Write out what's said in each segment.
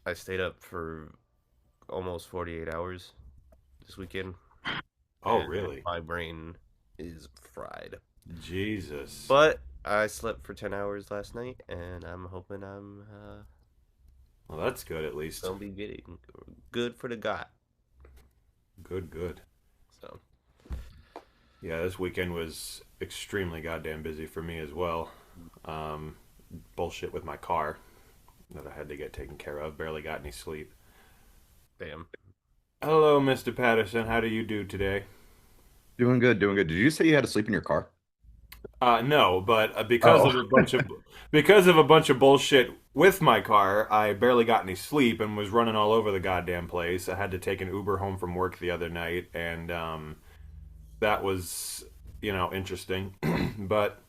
I stayed up for almost 48 hours this weekend, Oh, and really? my brain is fried. Jesus. But I slept for 10 hours last night, and I'm hoping I'm Well, that's good at least. gonna be getting good for the got. Good, good. So, Yeah, this weekend was extremely goddamn busy for me as well. Um, Bullshit with my car that I had to get taken care of. Barely got any sleep. damn. Hello, Mr. Patterson. How do you do today? Doing good, doing good. Did you say you had to sleep in your car? No, but because Oh, of a bunch of bullshit with my car, I barely got any sleep and was running all over the goddamn place. I had to take an Uber home from work the other night, and that was, interesting. But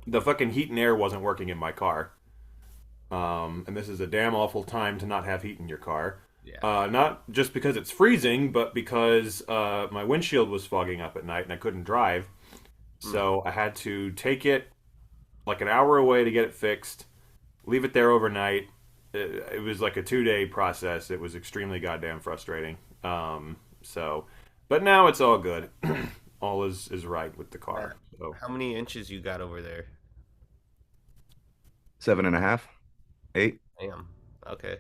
the fucking heat and air wasn't working in my car. And this is a damn awful time to not have heat in your car. Yeah. Not just because it's freezing, but because my windshield was fogging up at night and I couldn't drive. Mm. So I had to take it like an hour away to get it fixed, leave it there overnight. It was like a 2 day process. It was extremely goddamn frustrating. But now it's all good. All is right with the Matt, car. So how many inches you got over there? 7.5, 8. Damn. Okay.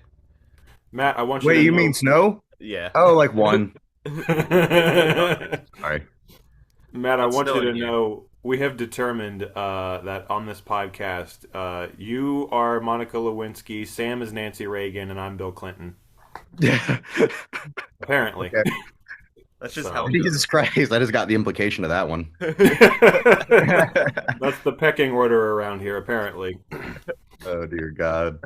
Matt, I want you Wait, to you mean know. snow? Yeah. Oh, like one. Matt, Sorry. I It's want you snowing to here. know we have determined that on this podcast, you are Monica Lewinsky, Sam is Nancy Reagan, and I'm Bill Clinton. Yeah. Apparently. Okay. That's just how So it Jesus Christ, I just got the implication of that one. that's the pecking order around here, apparently. Oh dear God.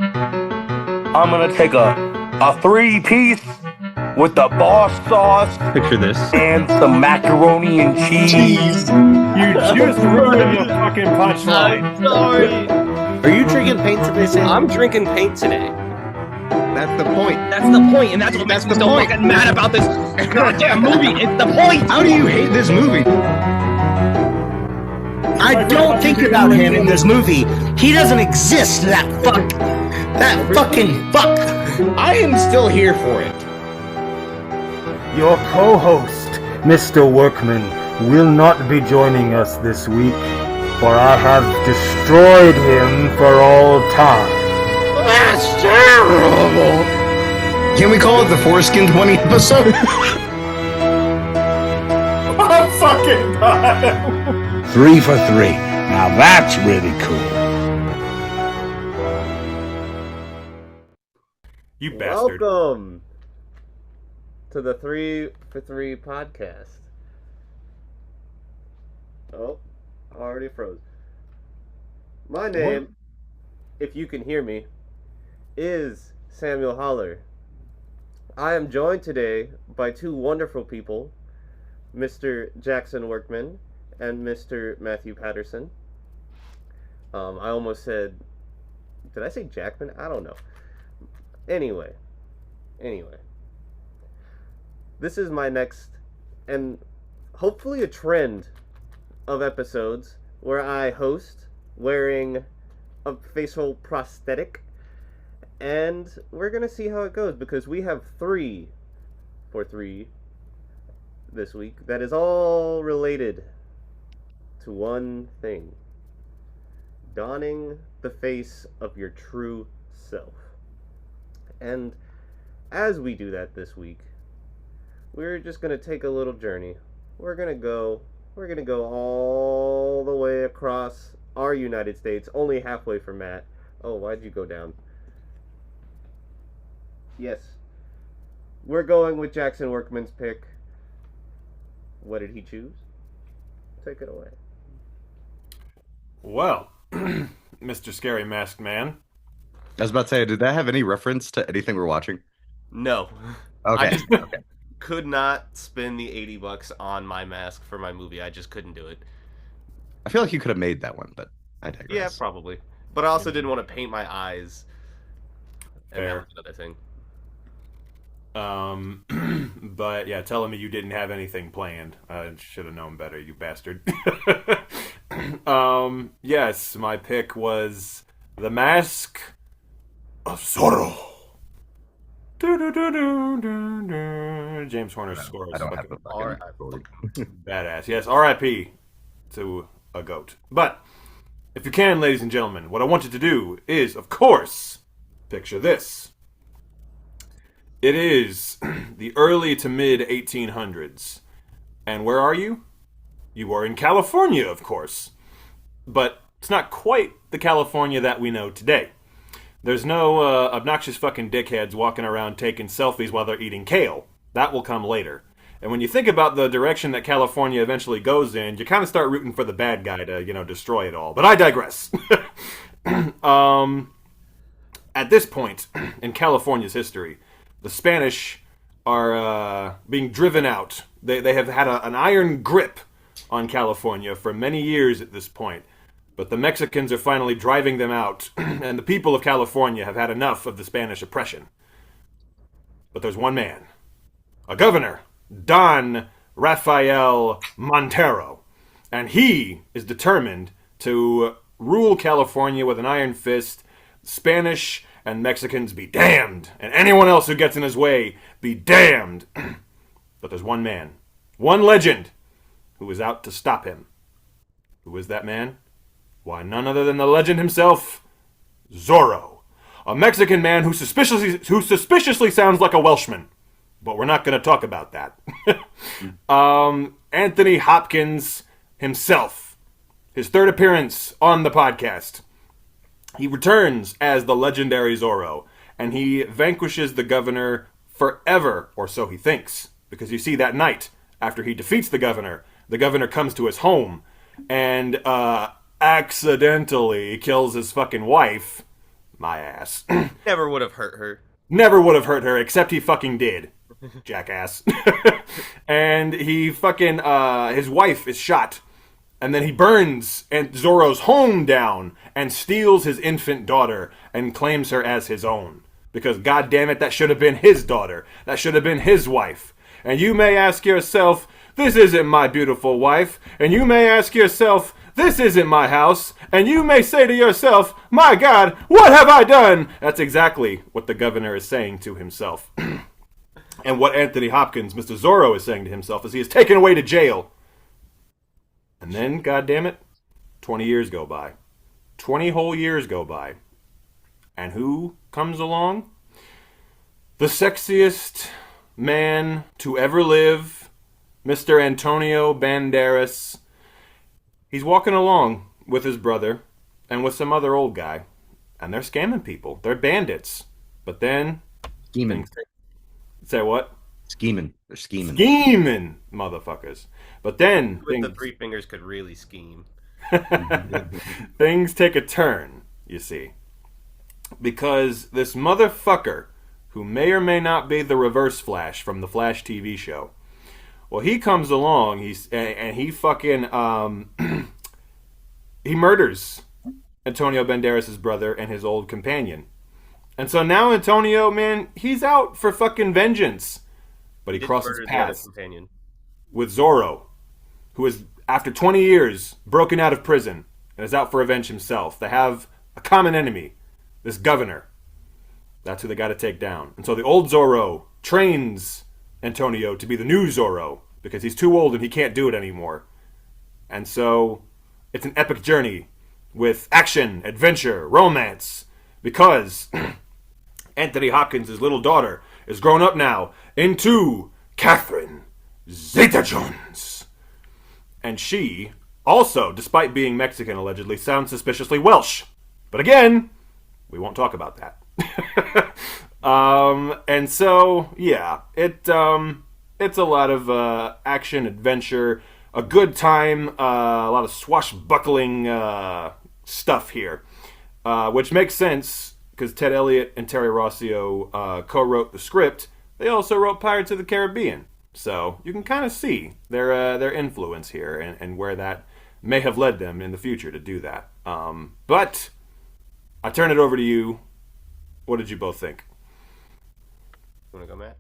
I'm gonna take a three-piece with the boss sauce Picture this. and some macaroni and cheese. You just ruined the fucking punchline. Sorry. Are you drinking paint today, Sam? I'm drinking paint today. That's the point. That's the point, and that's what makes me the so point. fucking mad about this goddamn movie. It's the point. How do you hate this movie? I don't think about him in this movie. He doesn't exist, that fuck. That fucking fuck. I am still here for it. Your co-host, Mr. Workman, will not be joining us this week, for I have destroyed him for all time. That's terrible. Can we call it the Foreskin 20 episode? I'm fucking done. 3 for 3. Now that's really cool. You bastard. Welcome to the 3 for 3 podcast. Oh, already froze. My name, if you can hear me, is Samuel Holler. I am joined today by two wonderful people, Mr. Jackson Workman and Mr. Matthew Patterson. I almost said, did I say Jackman? I don't know. Anyway, this is my next and hopefully a trend of episodes where I host wearing a facial prosthetic, and we're gonna see how it goes because we have 3 for 3 this week that is all related to one thing: donning the face of your true self. And as we do that this week, we're just going to take a little journey. We're going to go all the way across our United States, only halfway from Matt. Oh, why'd you go down? Yes. We're going with Jackson Workman's pick. What did he choose? Take it away. Well, Mr. Scary Masked Man. I was about to say, did that have any reference to anything we're watching? No. Okay. I just could not spend the $80 on my mask for my movie. I just couldn't do it. I feel like you could have made that one, but I digress. Yeah, probably. But I also didn't want to paint my eyes. And that Fair. was another thing. But yeah, telling me you didn't have anything planned. I should have known better, you bastard. Yes, my pick was The Mask of Zorro. James Horner's score I is don't have fucking the fucking Alright. story. badass. Yes, R.I.P. to a goat. But if you can, ladies and gentlemen, what I want you to do is, of course, picture this. It is the early to mid 1800s. And where are you? You are in California, of course. But it's not quite the California that we know today. There's no obnoxious fucking dickheads walking around taking selfies while they're eating kale. That will come later. And when you think about the direction that California eventually goes in, you kind of start rooting for the bad guy to, destroy it all. But I digress. At this point in California's history, the Spanish are being driven out. They have had an iron grip on California for many years at this point. But the Mexicans are finally driving them out, and the people of California have had enough of the Spanish oppression. But there's one man, a governor, Don Rafael Montero, and he is determined to rule California with an iron fist. Spanish and Mexicans be damned, and anyone else who gets in his way be damned. But there's one man, one legend, who is out to stop him. Who is that man? Why, none other than the legend himself, Zorro, a Mexican man who suspiciously sounds like a Welshman. But we're not going to talk about that. Anthony Hopkins himself, his third appearance on the podcast. He returns as the legendary Zorro, and he vanquishes the governor forever, or so he thinks. Because you see, that night, after he defeats the governor comes to his home and accidentally kills his fucking wife. My ass. Never would have hurt her. Never would have hurt her, except he fucking did. Jackass. And he fucking, his wife is shot. And then he burns Zorro's home down and steals his infant daughter and claims her as his own. Because, goddammit, that should have been his daughter. That should have been his wife. And you may ask yourself, this isn't my beautiful wife. And you may ask yourself, this isn't my house. And you may say to yourself, my God, what have I done? That's exactly what the governor is saying to himself. And what Anthony Hopkins, Mr. Zorro, is saying to himself as he is taken away to jail. And then, goddammit, 20 years go by. 20 whole years go by. And who comes along? The sexiest man to ever live, Mr. Antonio Banderas. He's walking along with his brother and with some other old guy. And they're scamming people. They're bandits. But then... Scheming. Say what? Scheming. They're scheming. Scheming, motherfuckers. But then... With the three fingers could really scheme. things take a turn, you see. Because this motherfucker, who may or may not be the Reverse Flash from the Flash TV show, well, he comes along, he fucking, he murders Antonio Banderas' brother and his old companion. And so now Antonio, man, he's out for fucking vengeance. But he crosses paths with Zorro, who is, after 20 years, broken out of prison and is out for revenge himself. They have a common enemy, this governor. That's who they got to take down. And so the old Zorro trains Antonio to be the new Zorro because he's too old and he can't do it anymore. And so it's an epic journey with action, adventure, romance, because Anthony Hopkins' little daughter is grown up now into Catherine Zeta-Jones. And she also, despite being Mexican allegedly, sounds suspiciously Welsh. But again, we won't talk about that. And so, yeah, it's a lot of action, adventure, a good time, a lot of swashbuckling stuff here, which makes sense because Ted Elliott and Terry Rossio co-wrote the script. They also wrote Pirates of the Caribbean, so you can kind of see their influence here and where that may have led them in the future to do that. But I turn it over to you. What did you both think? You want to go, Matt?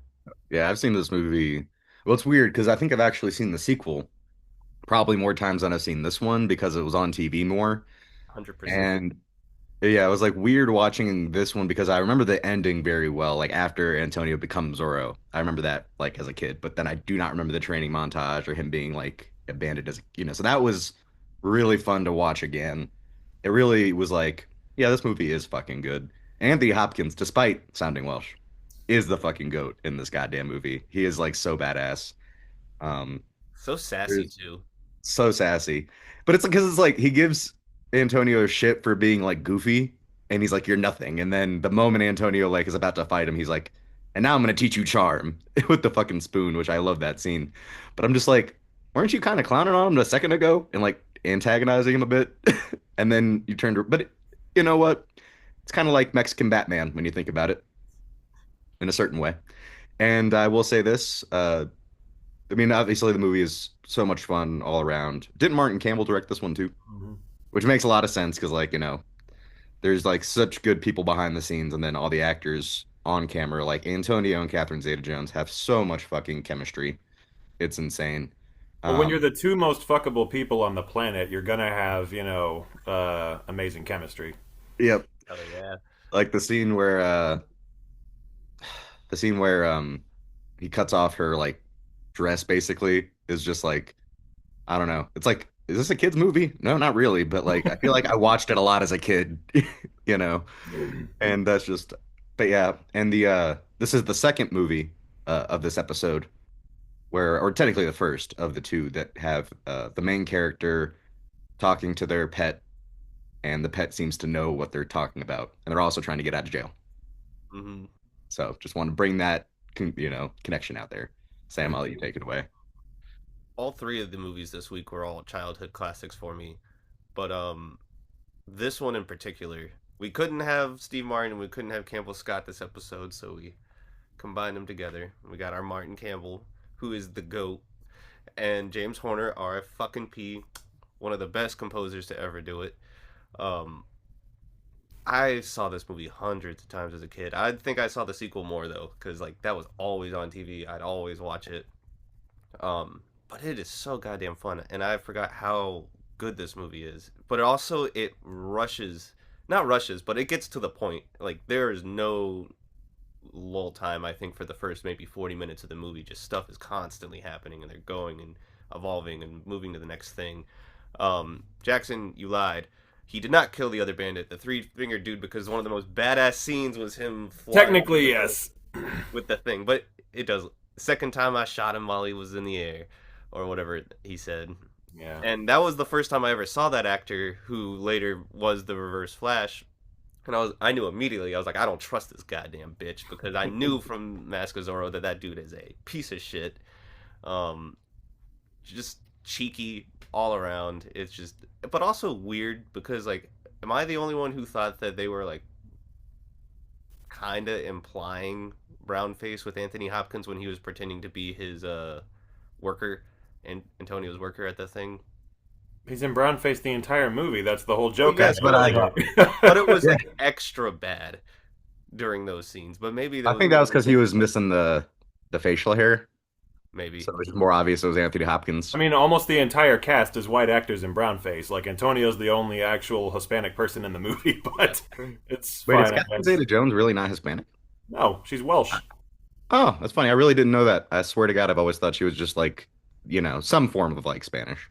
Yeah, I've seen this movie. Well, it's weird because I think I've actually seen the sequel, probably more times than I've seen this one because it was on TV more. 100%. And yeah, it was like weird watching this one because I remember the ending very well, like after Antonio becomes Zorro. I remember that like as a kid, but then I do not remember the training montage or him being like abandoned as so that was really fun to watch again. It really was like, yeah, this movie is fucking good. Anthony Hopkins, despite sounding Welsh, is the fucking goat in this goddamn movie. He is like so badass. Um, So sassy there's too. so sassy, but it's because it's like he gives Antonio shit for being like goofy, and he's like, "You're nothing." And then the moment Antonio like is about to fight him, he's like, "And now I'm gonna teach you charm," with the fucking spoon, which I love that scene. But I'm just like, weren't you kind of clowning on him a second ago and like antagonizing him a bit? And then you turned, but you know what? It's kind of like Mexican Batman when you think about it in a certain way. And I will say this, I mean, obviously the movie is so much fun all around. Didn't Martin Campbell direct this one too? Mhm. Which makes a lot of sense because, like, there's like such good people behind the scenes, and then all the actors on camera, like Antonio and Catherine Zeta-Jones, have so much fucking chemistry. It's insane. Well, when you're Um, the two most fuckable people on the planet, you're gonna have, amazing chemistry. yep. Oh yeah. Like the scene where he cuts off her like dress basically is just like, I don't know. It's like, is this a kid's movie? No, not really, but like I feel like I watched it a lot as a kid, you know. And that's just, but yeah, and the this is the second movie of this episode where, or technically the first of the two that have the main character talking to their pet, and the pet seems to know what they're talking about, and they're also trying to get out of jail. Hmm. So just want to bring that connection out there. Sam, I'll let you take it away. All three of the movies this week were all childhood classics for me, but this one in particular, we couldn't have Steve Martin and we couldn't have Campbell Scott this episode, so we combined them together. We got our Martin Campbell, who is the GOAT, and James Horner, our fucking P, one of the best composers to ever do it. Um, I saw this movie hundreds of times as a kid. I think I saw the sequel more though, because like that was always on TV. I'd always watch it. But it is so goddamn fun, and I forgot how good this movie is. But it rushes, not rushes, but it gets to the point. Like there is no lull time. I think for the first maybe 40 minutes of the movie, just stuff is constantly happening, and they're going and evolving and moving to the next thing. Jackson, you lied. He did not kill the other bandit, the three-fingered dude, because one of the most badass scenes was him flying Technically, yes. with the thing. But it does. Second time I shot him while he was in the air, or whatever he said. Yeah. And that was the first time I ever saw that actor, who later was the Reverse Flash. And I knew immediately. I was like, I don't trust this goddamn bitch, because I knew from Mask of Zorro that dude is a piece of shit. Um, just cheeky all around. It's just, but also weird because like, am I the only one who thought that they were like kind of implying brown face with Anthony Hopkins when he was pretending to be his worker and Antonio's worker at the thing? He's in brown face the entire movie. That's the whole joke. Yes, what I got. but it was like extra bad during those scenes. But maybe I think that was because he was missing the facial hair, maybe. so it was just more obvious it was Anthony Hopkins. I mean, almost the entire cast is white actors in brown face. Like Antonio's the only actual Hispanic person in the movie, but it's Wait, fine. is Catherine Zeta-Jones really not Hispanic? No, she's Welsh. Oh, that's funny. I really didn't know that. I swear to God, I've always thought she was just like, some form of like Spanish,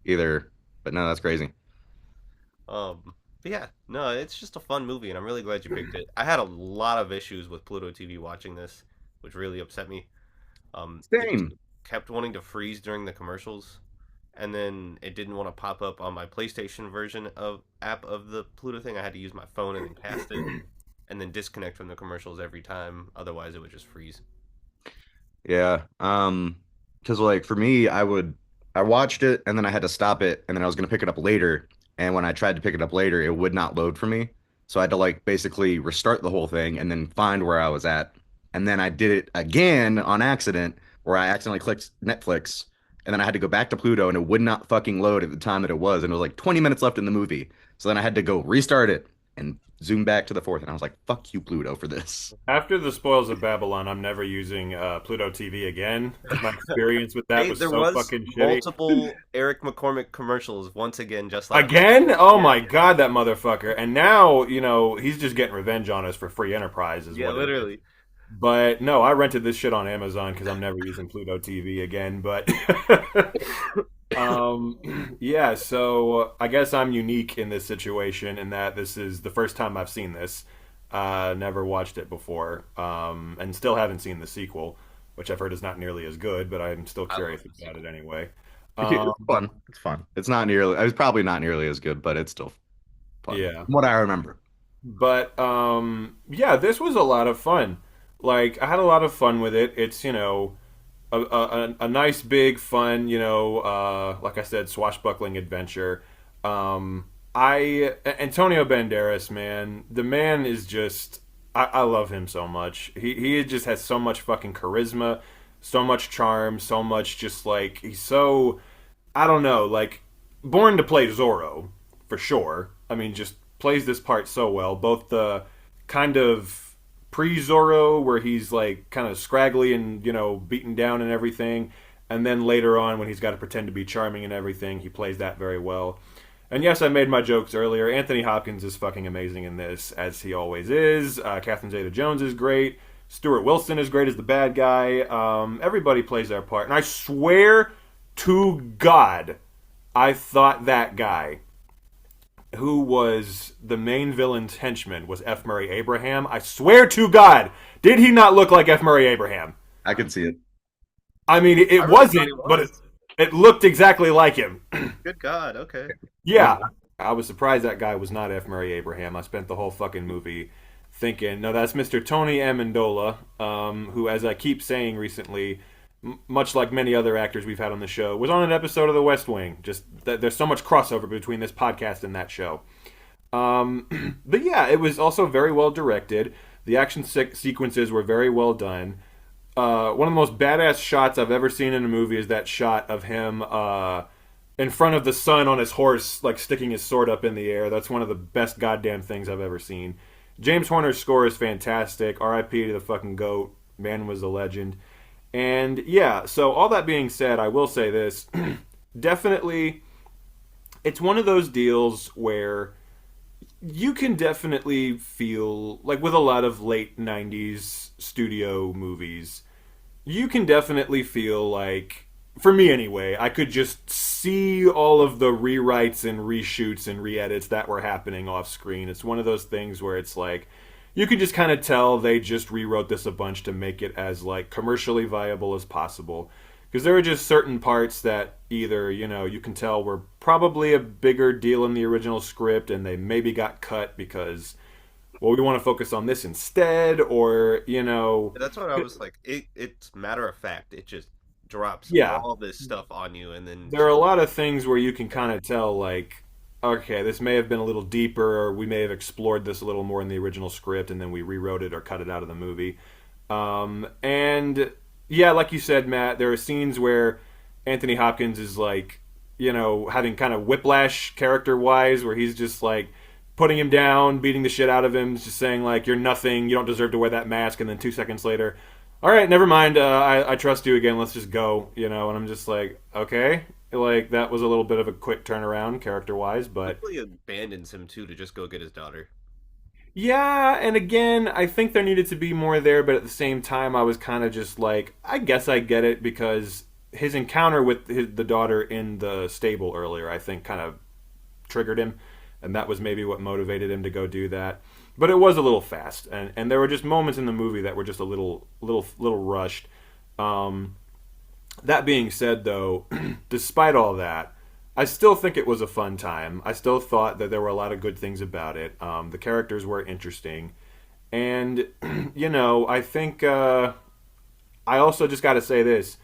either. But no, that's crazy. But yeah, no, it's just a fun movie, and I'm really glad you picked it. I had a lot of issues with Pluto TV watching this, which really upset me. It just Same. kept wanting to freeze during the commercials, and then it didn't want to pop up on my PlayStation version of app of the Pluto thing. I had to use my phone and then cast it, and then disconnect from the commercials every time. Otherwise, it would just freeze. Yeah. Because like for me, I watched it and then I had to stop it and then I was gonna pick it up later. And when I tried to pick it up later, it would not load for me. So I had to like basically restart the whole thing and then find where I was at. And then I did it again on accident where I accidentally clicked Netflix. And then I had to go back to Pluto and it would not fucking load at the time that it was. And it was like 20 minutes left in the movie. So then I had to go restart it, and zoom back to the fourth, and I was like, "Fuck you, Pluto, for this." After the spoils of Babylon, I'm never using Pluto TV again. My experience with that Hey, was there so was fucking shitty. multiple Eric McCormick commercials once again, just like Again? Oh my god, that motherfucker! And now, he's just getting revenge on us for free enterprise. yeah, literally. But no, I rented this shit on Amazon because I'm never using Pluto TV again. But yeah, so I guess I'm unique in this situation in that this is the first time I've seen this. Never watched it before, and still haven't seen the sequel, which I've heard is not nearly as good. But I'm still curious about it anyway. It's fun. It's fun. It's not nearly. It's probably not nearly as good, but it's still fun. Yeah. From what I remember. But yeah, this was a lot of fun. Like I had a lot of fun with it. It's a nice big fun like I said, swashbuckling adventure. Antonio Banderas, man, the man is just I love him so much. He just has so much fucking charisma, so much charm, so much just like he's so I don't know, like born to play Zorro for sure. I mean, just plays this part so well. Both the kind of pre-Zorro, where he's like kind of scraggly and beaten down and everything, and then later on when he's got to pretend to be charming and everything, he plays that very well. And yes, I made my jokes earlier. Anthony Hopkins is fucking amazing in this, as he always is. Catherine Zeta-Jones is great. Stuart Wilson is great as the bad guy. Everybody plays their part, and I swear to God, I thought that guy who was the main villain's henchman was F. Murray Abraham. I swear to God, did he not look like F. Murray Abraham? I can see it. I mean, it wasn't, but it looked exactly like him. Good God, okay. Yeah. I was surprised that guy was not F. Murray Abraham. I spent the whole fucking movie thinking, no, that's Mr. Tony Amendola, who, as I keep saying recently, much like many other actors we've had on the show, was on an episode of The West Wing. Just there's so much crossover between this podcast and that show. But yeah, it was also very well directed. The action sequences were very well done. One of the most badass shots I've ever seen in a movie is that shot of him in front of the sun on his horse, like sticking his sword up in the air. That's one of the best goddamn things I've ever seen. James Horner's score is fantastic. R.I.P. to the fucking GOAT. Man was a legend. And yeah, so all that being said, I will say this. Definitely, it's one of those deals where you can definitely feel, like with a lot of late 90s studio movies, you can definitely feel like, for me anyway, I could just see all of the rewrites and reshoots and re-edits that were happening off screen. It's one of those things where it's like, you could just kind of tell they just rewrote this a bunch to make it as like commercially viable as possible. Because there are just certain parts that either, you can tell were probably a bigger deal in the original script and they maybe got cut because, well, we want to focus on this instead, or, That's what I was like. It's matter of fact. It just drops all this stuff on you, and then there are a lot of things where you can kind of tell, like, okay, this may have been a little deeper, or we may have explored this a little more in the original script, and then we rewrote it or cut it out of the movie. And yeah, like you said, Matt, there are scenes where Anthony Hopkins is like, having kind of whiplash character-wise, where he's just like putting him down, beating the shit out of him, just saying like, you're nothing, you don't deserve to wear that mask, and then 2 seconds later, all right, never mind, I trust you again, let's just go, and I'm just like, okay. Like, that was a little bit of a quick turnaround, character-wise, but he abandons him, too, to just go get his daughter. Yeah, and again, I think there needed to be more there, but at the same time, I was kind of just like, I guess I get it, because his encounter with the daughter in the stable earlier, I think, kind of triggered him, and that was maybe what motivated him to go do that. But it was a little fast, and there were just moments in the movie that were just a little rushed. That being said, though, despite all that, I still think it was a fun time. I still thought that there were a lot of good things about it. The characters were interesting. And, I think I also just got to say this.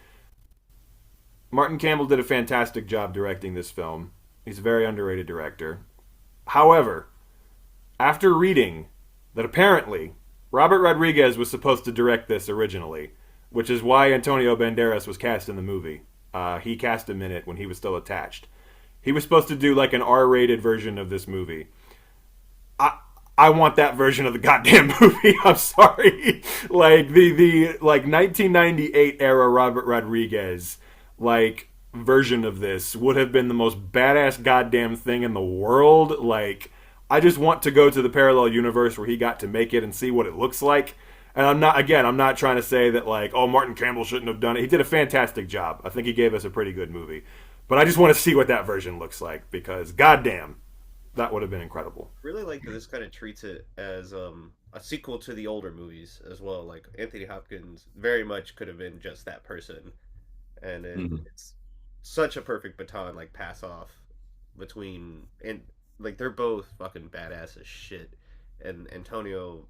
Martin Campbell did a fantastic job directing this film. He's a very underrated director. However, after reading that apparently Robert Rodriguez was supposed to direct this originally, which is why Antonio Banderas was cast in the movie. He cast him in it when he was still attached. He was supposed to do like an R-rated version of this movie. I want that version of the goddamn movie. I'm sorry. Like the like 1998 era Robert Rodriguez like version of this would have been the most badass goddamn thing in the world. Like I just want to go to the parallel universe where he got to make it and see what it looks like. And I'm not trying to say that like, oh, Martin Campbell shouldn't have done it. He did a fantastic job. I think he gave us a pretty good movie. But I just want to see what that version looks like because goddamn, that would have been incredible. Really like that this kind of treats it as a sequel to the older movies as well. Like Anthony Hopkins very much could have been just that person, and it's such a perfect baton like pass off between and like they're both fucking badass as shit, and Antonio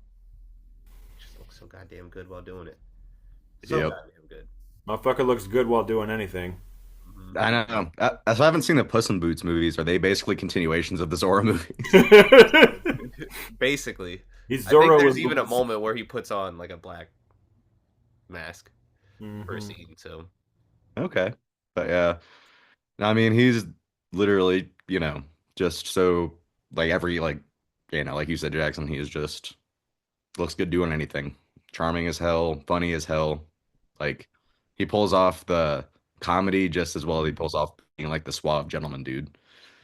just looks so goddamn good while doing it. So Yep. goddamn good. Motherfucker looks good while doing anything. I know. So I haven't seen the Puss in Boots movies. Are they basically continuations of the Zorro movies? Basically, He's I think Zorro there's was even a moment where he puts on like a black mask for a Mhm. scene. So Okay. But yeah. I mean, he's literally, just so like every like like you said, Jackson, he is just looks good doing anything. Charming as hell, funny as hell. Like he pulls off the comedy just as well as he pulls off being like the suave gentleman dude.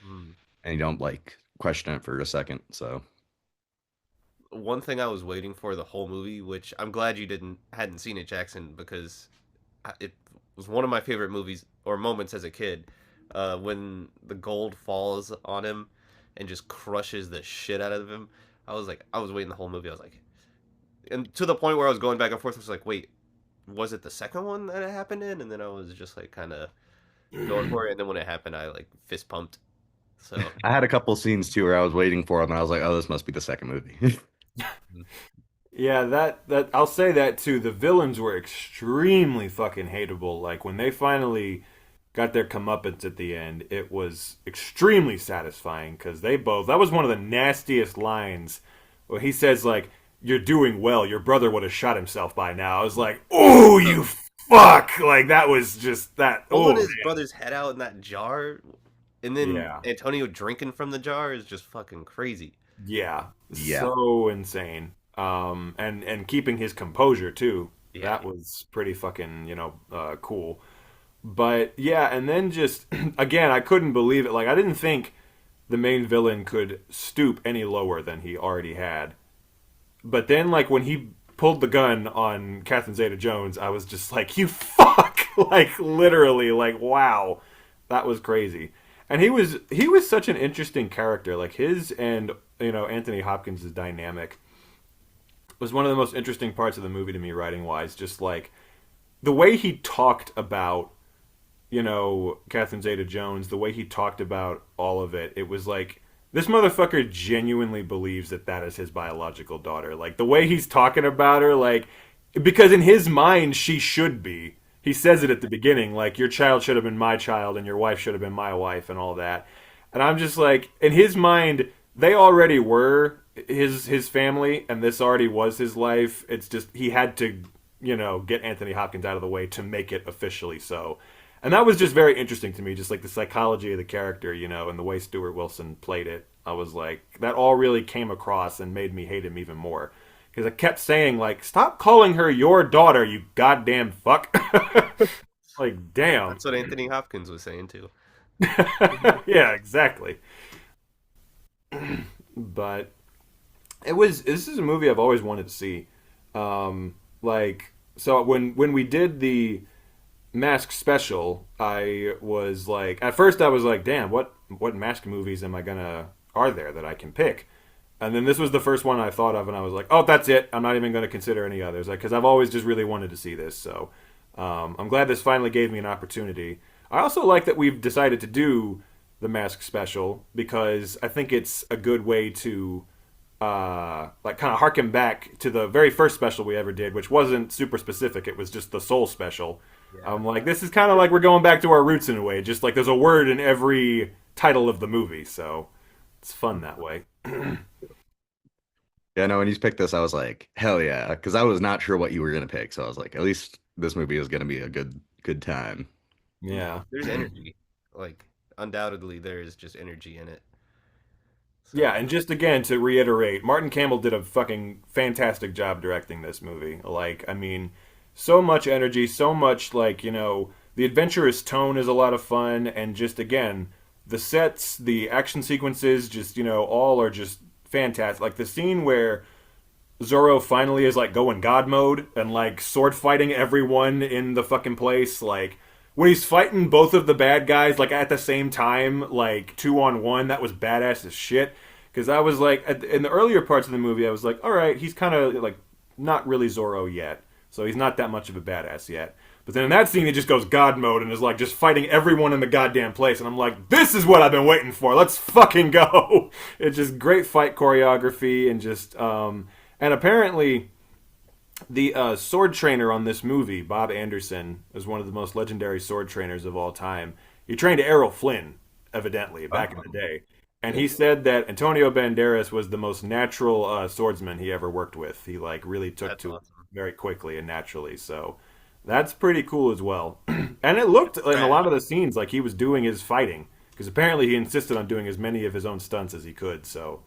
mm. And you don't like question it for a second. So One thing I was waiting for the whole movie, which I'm glad you hadn't seen it, Jackson, because it was one of my favorite movies or moments as a kid. When the gold falls on him and just crushes the shit out of him. I was waiting the whole movie. I was like, and to the point where I was going back and forth. I was like, wait, was it the second one that it happened in? And then I was just like, kind of going for it. And then when it happened, I like fist pumped. So I had a couple scenes too where I was waiting for him and I was like, oh, this must be the second movie. Yeah, that I'll say that too. The villains were extremely fucking hateable. Like when they finally got their comeuppance at the end, it was extremely satisfying because they both. That was one of the nastiest lines where he says like, "You're doing well. Your brother would have shot himself by now." I was like, "Oh, you fuck!" Like that was just that. pulling Oh, his brother's head out in that jar, and then Yeah. Antonio drinking from the jar is just fucking crazy. yeah, Yeah. so insane. And keeping his composure too. Yeah. That was pretty fucking cool. But yeah, and then just again, I couldn't believe it. Like I didn't think the main villain could stoop any lower than he already had. But then, like when he pulled the gun on Catherine Zeta-Jones, I was just like, "You fuck!" Like literally, like wow, that was crazy. And he was such an interesting character. Like his and Anthony Hopkins' dynamic was one of the most interesting parts of the movie to me, writing wise. Just like the way he talked about Catherine Zeta-Jones, the way he talked about all of it, it was like this motherfucker genuinely believes that that is his biological daughter. Like the way he's talking about her, like because in his mind she should be. He says it at the beginning, like your child should have been my child and your wife should have been my wife and all that. And I'm just like, in his mind, they already were his family, and this already was his life. It's just he had to get Anthony Hopkins out of the way to make it officially so. And that was just very interesting to me, just like the psychology of the character, and the way Stuart Wilson played it. I was like, that all really came across and made me hate him even more. Because I kept saying, like, stop calling her your daughter, you goddamn fuck. Like, damn. That's what Anthony Hopkins was saying too. Yeah, exactly. But this is a movie I've always wanted to see. So when we did the Mask special, I was like, at first I was like, damn, what Mask movies are there that I can pick? And then this was the first one I thought of, and I was like, oh, that's it. I'm not even going to consider any others, because I've always just really wanted to see this. So I'm glad this finally gave me an opportunity. I also like that we've decided to do the Mask special, because I think it's a good way to kind of harken back to the very first special we ever did, which wasn't super specific. It was just the Soul special. Yeah. I'm like, this is kind of like we're going back to our roots in a way. Just like there's a word in every title of the movie, so it's fun that way. Yeah, no, when you picked this, I was like, hell yeah, because I was not sure what you were gonna pick. So I was like, at least this movie is gonna be a good time. Yeah. There's energy. Like undoubtedly there is just energy in it. So. Yeah, and just again to reiterate, Martin Campbell did a fucking fantastic job directing this movie. Like, I mean, so much energy, so much like, the adventurous tone is a lot of fun, and just again, the sets, the action sequences, just, all are just fantastic. Like the scene where Zorro finally is like going God mode and like sword fighting everyone in the fucking place, like when he's fighting both of the bad guys like at the same time, like 2-on-1, that was badass as shit. Because I was like, in the earlier parts of the movie, I was like, all right, he's kind of like not really Zorro yet, so he's not that much of a badass yet. But then in that scene, he just goes God mode and is like just fighting everyone in the goddamn place, and I'm like, this is what I've been waiting for. Let's fucking go! It's just great fight choreography and just, and apparently the sword trainer on this movie, Bob Anderson, is one of the most legendary sword trainers of all time. He trained Errol Flynn, evidently, back in the day. And he said that Antonio Banderas was the most natural swordsman he ever worked with. He like really took That's to awesome. it very quickly and naturally. So that's pretty cool as well. And it looked in a lot of the scenes like he was doing his fighting, because apparently he insisted on doing as many of his own stunts as he could. So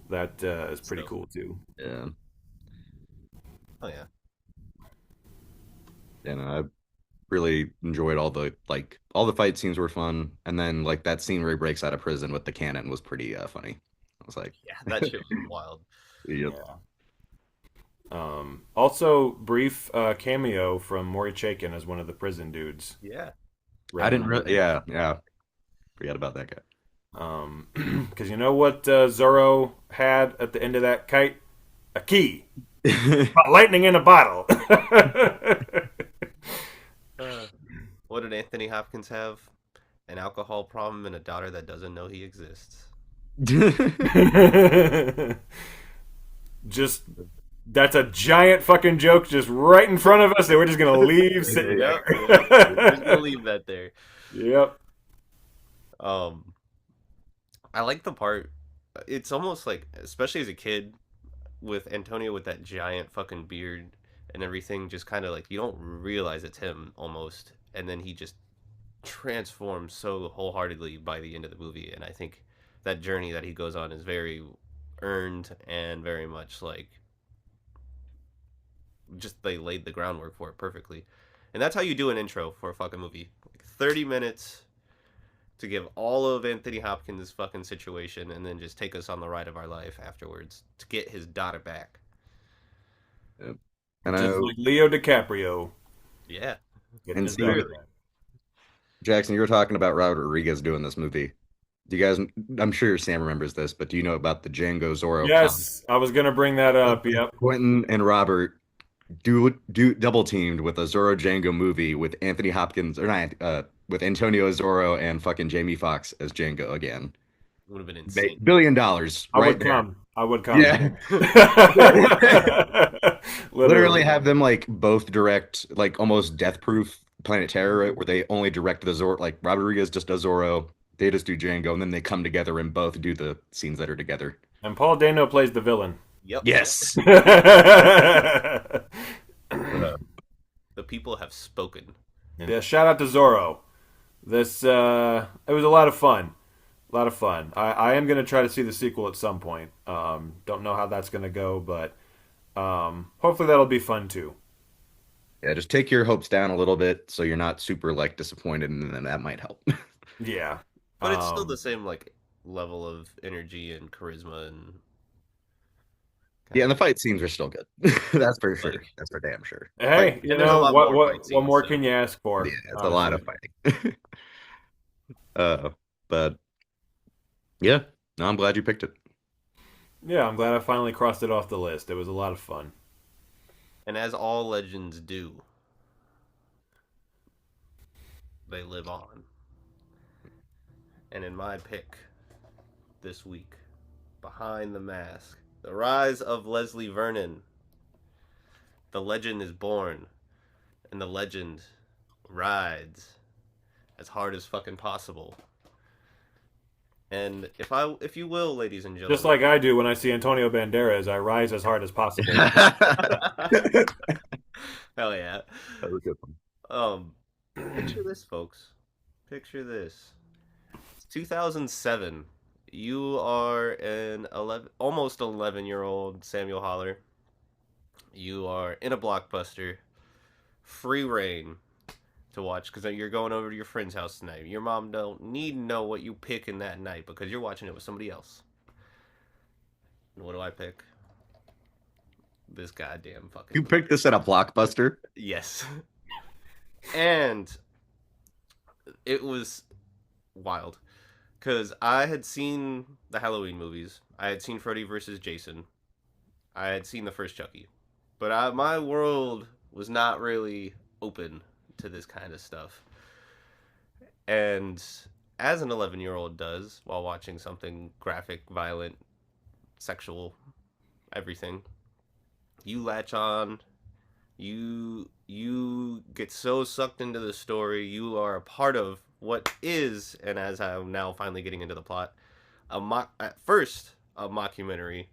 that is pretty cool too. Yeah. Oh yeah. And I really enjoyed all the fight scenes were fun, and then like that scene where he breaks out of prison with the cannon was pretty funny. I was like, Yeah, that shit was wild. yep. Also, brief cameo from Maury Chaykin as one of the prison dudes. Yeah. I didn't really, yeah, forget about that guy. Because you know what Zorro had at the end of that kite? A key. Lightning in a bottle. What did Anthony Hopkins have? An alcohol problem and a daughter that doesn't know he exists. Just that's a giant fucking joke just right in front of us that we're just gonna leave sitting Yep. there. We're just gonna leave that there. Yep. I like the part. It's almost like, especially as a kid, with Antonio with that giant fucking beard and everything, just kind of like you don't realize it's him almost, and then he just transforms so wholeheartedly by the end of the movie. And I think that journey that he goes on is very earned and very much like just they laid the groundwork for it perfectly. And that's how you do an intro for a fucking movie. Like 30 minutes to give all of Anthony Hopkins' fucking situation and then just take us on the ride of our life afterwards to get his daughter back. Yep. And Just like Leo DiCaprio. Yeah. And Just Steve, like Jackson, you were talking about Robert Rodriguez doing this movie. Do you guys? I'm sure Sam remembers this, but do you know about the Django Zorro? yes, I was gonna bring that up. Yep. Quentin and Robert do double teamed with a Zorro Django movie with Anthony Hopkins, or not, with Antonio Zorro and fucking Jamie Foxx as Django again. It would have been insane. $1 billion. I would come. I would come. Yeah. Literally have them like both direct like almost Death Proof Planet Terror, right, where they only direct the Zorro, like Robert Rodriguez just does Zorro, they just do Django, and then they come together and both do the scenes that are together. And Paul Dano plays the villain. Yep. Yes. The people have spoken. Yeah, shout out to Zorro. This it was a lot of fun. A lot of fun. I am gonna try to see the sequel at some point. Don't know how that's gonna go, but hopefully that'll be fun too. Yeah, just take your hopes down a little bit so you're not super like disappointed, and then that might help. Yeah. But it's still the same like level of energy and charisma and Yeah, and the fight scenes are still good. That's for sure. That's for damn sure. Hey, Like, you and there's a know lot what? more fight What scenes, more so- can you ask for? Yeah, it's a lot of fighting. But yeah, no, I'm glad you picked it. Yeah, I'm glad I finally crossed it off the list. It was a lot of fun. And as all legends do, they live on. And in my pick this week, Behind the Mask, The Rise of Leslie Vernon. The legend is born, and the legend rides as hard as fucking possible. And if you will, ladies and gentlemen, Just like I do when I see Antonio Banderas, I rise as hard as possible. hell yeah. That was a good one. Picture this, folks. Picture this. It's 2007 You are an 11, almost 11-year-old Samuel Holler. You are in a blockbuster, free reign to watch because you're going over to your friend's house tonight. Your mom don't need to know what you pick in that night because you're watching it with somebody else. And what do I pick? This goddamn fucking You movie. picked this at a blockbuster? Yes. And it was wild because I had seen the Halloween movies. I had seen Freddy versus Jason. I had seen the first Chucky, but my world was not really open to this kind of stuff. And as an 11-year-old does while watching something graphic, violent, sexual, everything, you latch on. You get so sucked into the story. You are a part of what is, and as I'm now finally getting into the plot, at first a mockumentary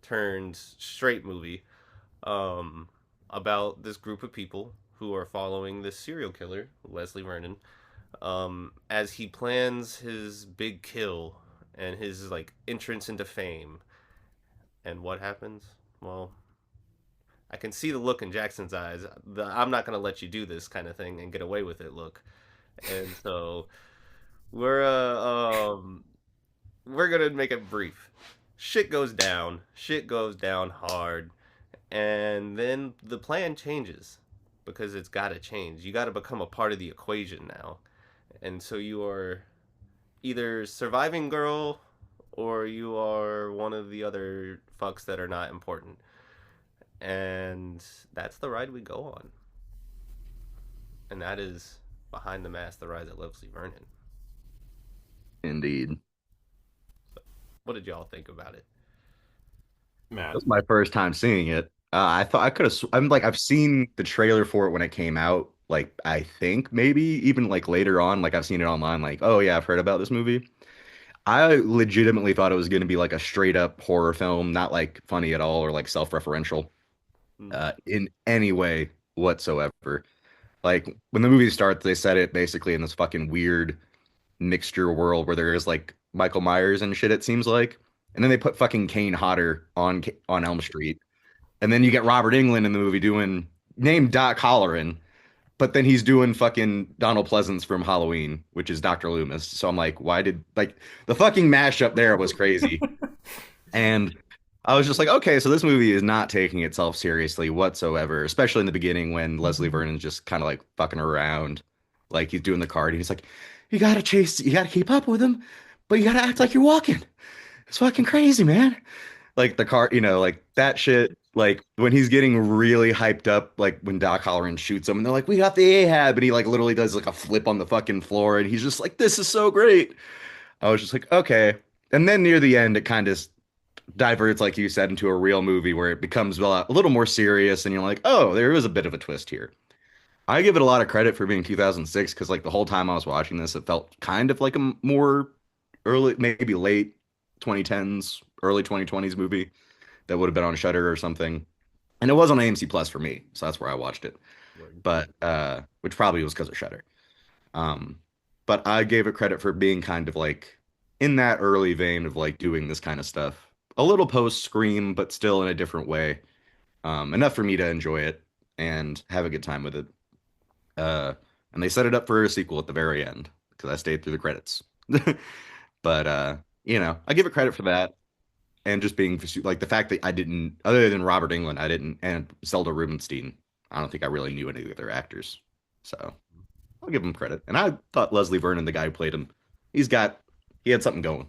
turned straight movie, about this group of people who are following this serial killer, Leslie Vernon, as he plans his big kill and his like entrance into fame. And what happens? Well, I can see the look in Jackson's eyes. I'm not gonna let you do this kind of thing and get away with it look. And so we're we're gonna make it brief. Shit goes down. Shit goes down hard. And then the plan changes because it's got to change. You got to become a part of the equation now. And so you are either surviving girl or you are one of the other fucks that are not important. And that's the ride we go on. And that is Behind the Mask, The Rise of Leslie Vernon. Indeed. What did y'all think about it? Matt. That was my first time seeing it. I thought I could have. I'm like, I've seen the trailer for it when it came out. Like, I think maybe even like later on, like I've seen it online. Like, oh yeah, I've heard about this movie. I legitimately thought it was going to be like a straight up horror film, not like funny at all or like self-referential in any way whatsoever. Like when the movie starts, they set it basically in this fucking weird mixture world where there is like Michael Myers and shit. It seems like, and then they put fucking Kane Hodder on Elm Street, and then you get Robert Englund in the movie doing named Doc Holleran, but then he's doing fucking Donald Pleasance from Halloween, which is Dr. Loomis. So I'm like, why did like the fucking mashup there was crazy. And I was just like, okay, so this movie is not taking itself seriously whatsoever, especially in the beginning when Leslie Vernon's just kind of like fucking around. Like he's doing the card and he's like, you gotta chase, you gotta keep up with him, but you gotta act like you're walking. It's fucking crazy, man. Like the car, like that shit. Like when he's getting really hyped up, like when Doc Holleran shoots him, and they're like, "We got the Ahab," and he like literally does like a flip on the fucking floor, and he's just like, "This is so great." I was just like, okay. And then near the end, it kind of diverts, like you said, into a real movie where it becomes a little more serious, and you're like, "Oh, there is a bit of a twist here." I give it a lot of credit for being 2006 because like the whole time I was watching this, it felt kind of like a more early, maybe late 2010s, early 2020s movie that would have been on Shudder or something. And it was on AMC Plus for me, so that's where I watched it. But which probably was because of Shudder. But I gave it credit for being kind of like in that early vein of like doing this kind of stuff. A little post Scream, but still in a different way. Enough for me to enjoy it and have a good time with it. And they set it up for a sequel at the very end because I stayed through the credits. But I give it credit for that. And just being like the fact that I didn't, other than Robert Englund, I didn't, and Zelda Rubinstein, I don't think I really knew any of the other actors. So I'll give him credit. And I thought Leslie Vernon, the guy who played him, he had something going,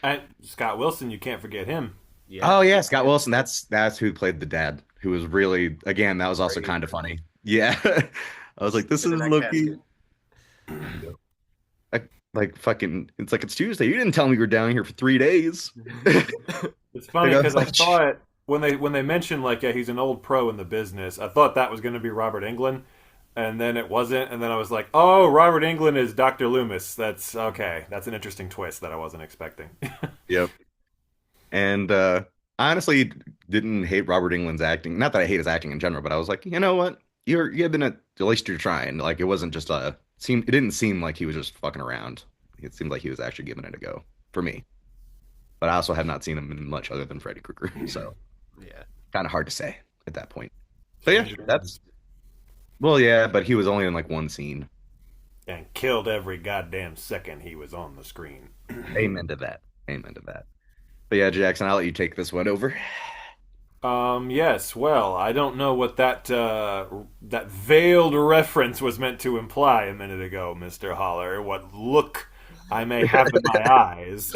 And Scott Wilson, you can't forget him. Yeah. Oh yeah, Scott Wilson. That's who played the dad, who was really, again, that was also kind of funny. Yeah, I was like, this is Loki. Like fucking, it's like it's Tuesday. You didn't tell me you were down here for 3 days. It's funny because I thought when they mentioned like, yeah, he's an old pro in the business, I thought that was going to be Robert Englund, and then it wasn't, and then I was like, oh, Robert Englund is Dr. Loomis. That's okay. That's an interesting twist that I wasn't expecting. Yep. And I honestly didn't hate Robert Englund's acting. Not that I hate his acting in general, but I was like, you know what? You've been at least you're trying. Like it wasn't just it didn't seem like he was just fucking around. It seemed like he was actually giving it a go for me. But I also have not seen him in much other than Freddy Krueger, so Yeah. kind of hard to say at that point. But yeah, that's well, yeah, but he was only in like one scene. And killed every goddamn second he was on the screen. Amen to that. Amen to that. But yeah, Jackson, I'll let you take this one over. Yes. Well, I don't know what that veiled reference was meant to imply a minute ago, Mr. Holler. What look I may have in my eyes,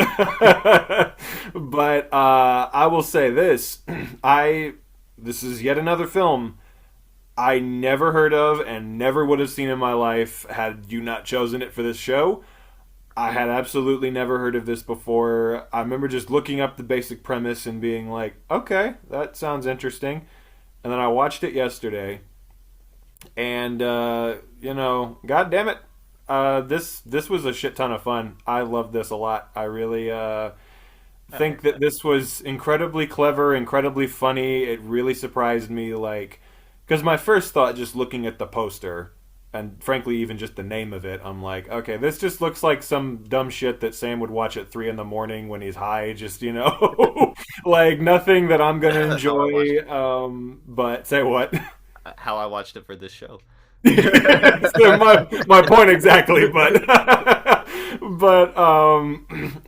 but I will say this: this is yet another film I never heard of and never would have seen in my life had you not chosen it for this show. I had absolutely never heard of this before. I remember just looking up the basic premise and being like, okay, that sounds interesting. And then I watched it yesterday. And, God damn it. This was a shit ton of fun. I loved this a lot. I really think that this was incredibly clever, incredibly funny. It really surprised me, like, because my first thought just looking at the poster and frankly even just the name of it, I'm like, okay, this just looks like some dumb shit that Sam would watch at 3 a.m. when he's high, just like nothing that I'm gonna enjoy. But say what? How I watched it for this show. So my point exactly, but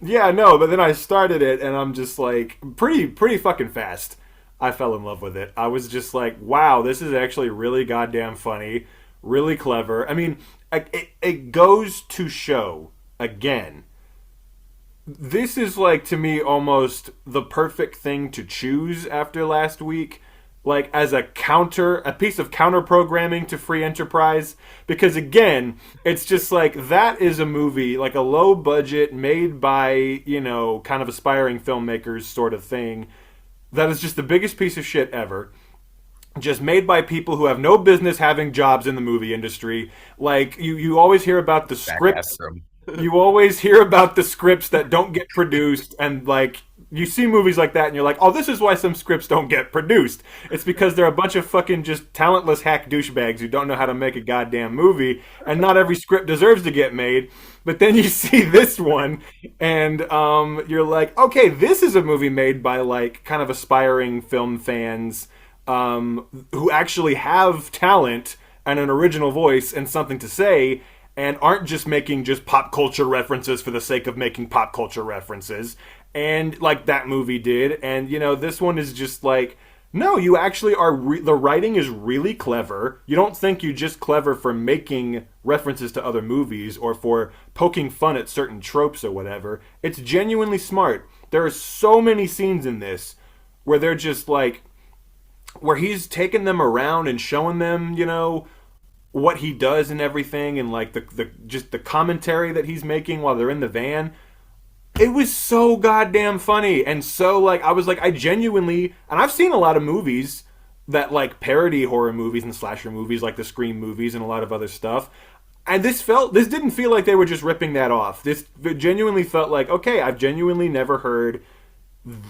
yeah, no, but then I started it and I'm just like pretty fucking fast I fell in love with it. I was just like, wow, this is actually really goddamn funny, really clever. I mean, it goes to show, again, this is like, to me, almost the perfect thing to choose after last week, like as a piece of counter programming to free enterprise, because again, it's just like, that is a movie, like a low budget, made by, kind of aspiring filmmakers sort of thing, that is just the biggest piece of shit ever. Just made by people who have no business having jobs in the movie industry. Like, you always hear about the scripts. You always hear about the scripts that don't get produced, and like, you see movies like that and you're like, oh, this is why some scripts don't get produced. It's because they're a bunch of fucking just talentless hack douchebags who don't know how to make a goddamn movie, and not every script deserves to get made. But then you see this one and you're like, okay, this is a movie made by like kind of aspiring film fans who actually have talent and an original voice and something to say, and aren't just making just pop culture references for the sake of making pop culture references, and like that movie did. And this one is just like, no, you actually are the writing is really clever. You don't think you're just clever for making references to other movies or for poking fun at certain tropes or whatever. It's genuinely smart. There are so many scenes in this where they're just like, where he's taking them around and showing them, what he does and everything, and like the commentary that he's making while they're in the van. It was so goddamn funny, and so like, I was like, I genuinely, and I've seen a lot of movies that like parody horror movies and slasher movies, like the Scream movies and a lot of other stuff. And this didn't feel like they were just ripping that off. This genuinely felt like, okay, I've genuinely never heard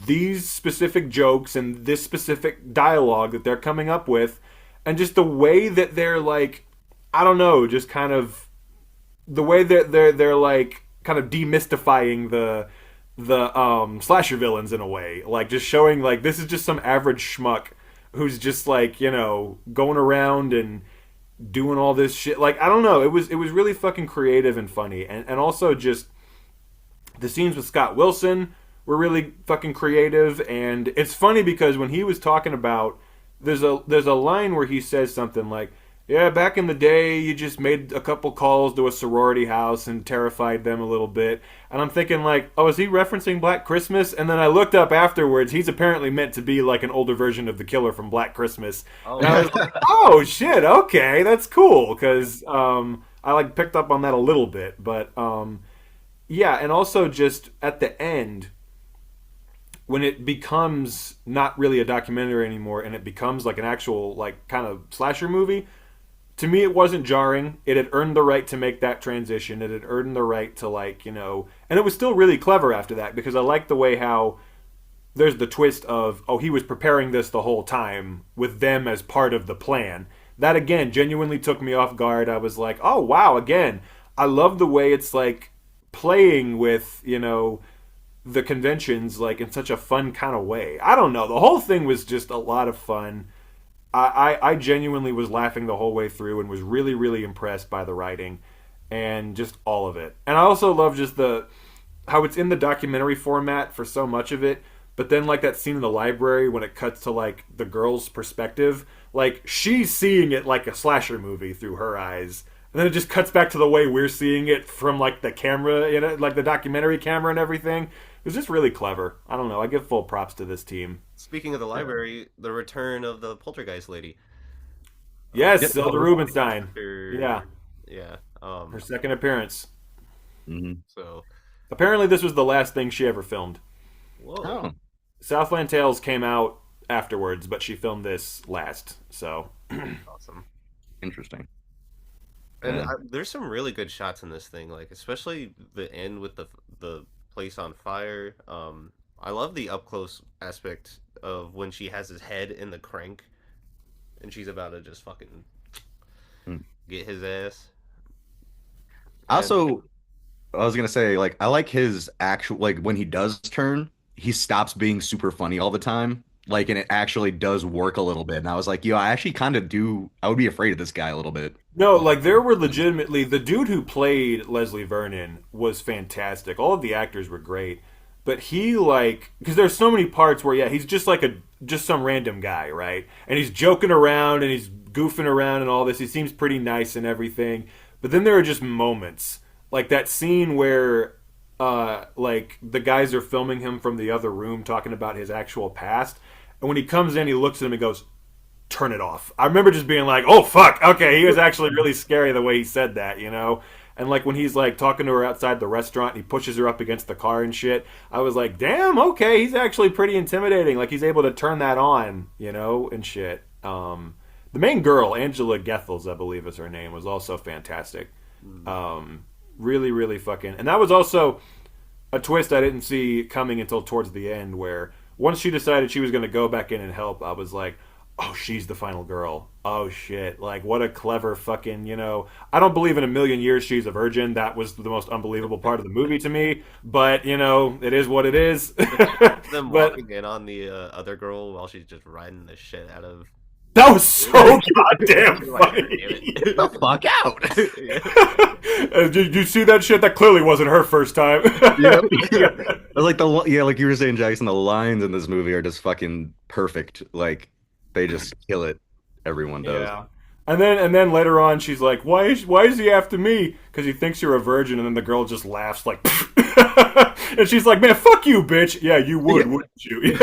these specific jokes and this specific dialogue that they're coming up with, and just the way that they're like, I don't know, just kind of the way that they're like kind of demystifying the slasher villains in a way, like just showing like, this is just some average schmuck who's just like, going around and doing all this shit. Like, I don't know, it was really fucking creative and funny, and also just the scenes with Scott Wilson were really fucking creative. And it's funny because when he was talking about, there's a line where he says something like, yeah, back in the day, you just made a couple calls to a sorority house and terrified them a little bit. And I'm thinking like, oh, is he referencing Black Christmas? And then I looked up afterwards, he's apparently meant to be like an older version of the killer from Black Christmas. Oh. And I was like, oh shit, okay, that's cool, because I like picked up on that a little bit. But yeah, and also just at the end, when it becomes not really a documentary anymore and it becomes like an actual like kind of slasher movie, to me, it wasn't jarring. It had earned the right to make that transition. It had earned the right to, like, and it was still really clever after that, because I like the way how there's the twist of, oh, he was preparing this the whole time with them as part of the plan. That, again, genuinely took me off guard. I was like, oh, wow, again, I love the way it's, like, playing with, the conventions like in such a fun kind of way. I don't know. The whole thing was just a lot of fun. I genuinely was laughing the whole way through and was really, really impressed by the writing and just all of it. And I also love just how it's in the documentary format for so much of it, but then like that scene in the library when it cuts to like the girl's perspective, like she's seeing it like a slasher movie through her eyes. And then it just cuts back to the way we're seeing it from like the camera, like the documentary camera and everything. It was just really clever. I don't know. I give full props to this team. Speaking of the library, the return of the poltergeist lady. Yes, Zelda Rubinstein. Yeah. Yeah. Her second appearance. Mm-hmm. So apparently this was the last thing she ever filmed. Whoa. Oh, Southland Tales came out afterwards, but she filmed this last. So Awesome. interesting. And Yeah. there's some really good shots in this thing, like especially the end with the place on fire. I love the up close aspect of when she has his head in the crank, and she's about to just fucking get his ass. Also, I was gonna say, like, I like his actual, like, when he does turn, he stops being super funny all the time. Like, and it actually does work a little bit. And I was like, yo, I actually kind of do. I would be afraid of this guy a little bit. no, like there were legitimately the dude who played Leslie Vernon was fantastic. All of the actors were great, but he like because there's so many parts where he's just like just some random guy, right? And he's joking around and he's goofing around and all this. He seems pretty nice and everything, but then there are just moments like that scene where like the guys are filming him from the other room talking about his actual past, and when he comes in he looks at him and goes, turn it off. I remember just being like, oh fuck, okay, he was actually really scary the way he said that, and like when he's like talking to her outside the restaurant and he pushes her up against the car and shit, I was like, damn, okay, he's actually pretty intimidating. Like he's able to turn that on, and shit. The main girl, Angela Gethels, I believe is her name, was also fantastic. Really, really fucking... And that was also a twist I didn't see coming until towards the end, where once she decided she was going to go back in and help, I was like, oh, she's the final girl. Oh, shit. Like, what a clever fucking, I don't believe in a million years she's a virgin. That was the most unbelievable part of the movie to me. But, it is what it is. Them But walking in on the other girl while she's just riding the shit out of... that was so goddamn You're like, funny. damn it. The fuck out. Did you see that shit? That clearly wasn't her first time. Yep. Like like you were saying, Jackson, the lines in this movie are just fucking perfect. Like they just kill it. Everyone does. Yeah. And then later on, she's like, "Why is he after me? Because he thinks you're a virgin." And then the girl just laughs like, and she's like, "Man, fuck you, bitch." Yeah, you would, wouldn't you?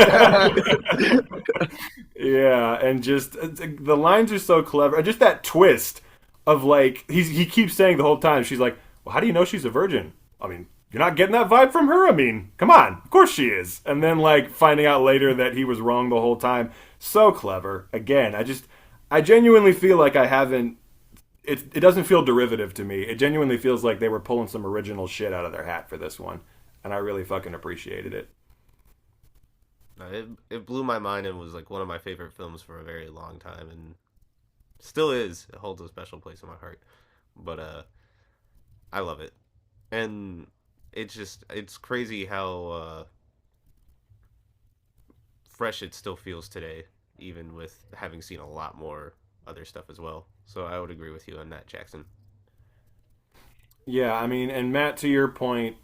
Yeah, and just the lines are so clever, and just that twist of like he keeps saying the whole time. She's like, "Well, how do you know she's a virgin? I mean, you're not getting that vibe from her. I mean, come on, of course she is." And then like finding out later that he was wrong the whole time. So clever. Again, I genuinely feel like I haven't. It doesn't feel derivative to me. It genuinely feels like they were pulling some original shit out of their hat for this one, and I really fucking appreciated it. It blew my mind and was like one of my favorite films for a very long time, and still is. It holds a special place in my heart. But I love it, and it's crazy how fresh it still feels today, even with having seen a lot more other stuff as well. So I would agree with you on that, Jackson. Yeah, I mean, and Matt, to your point,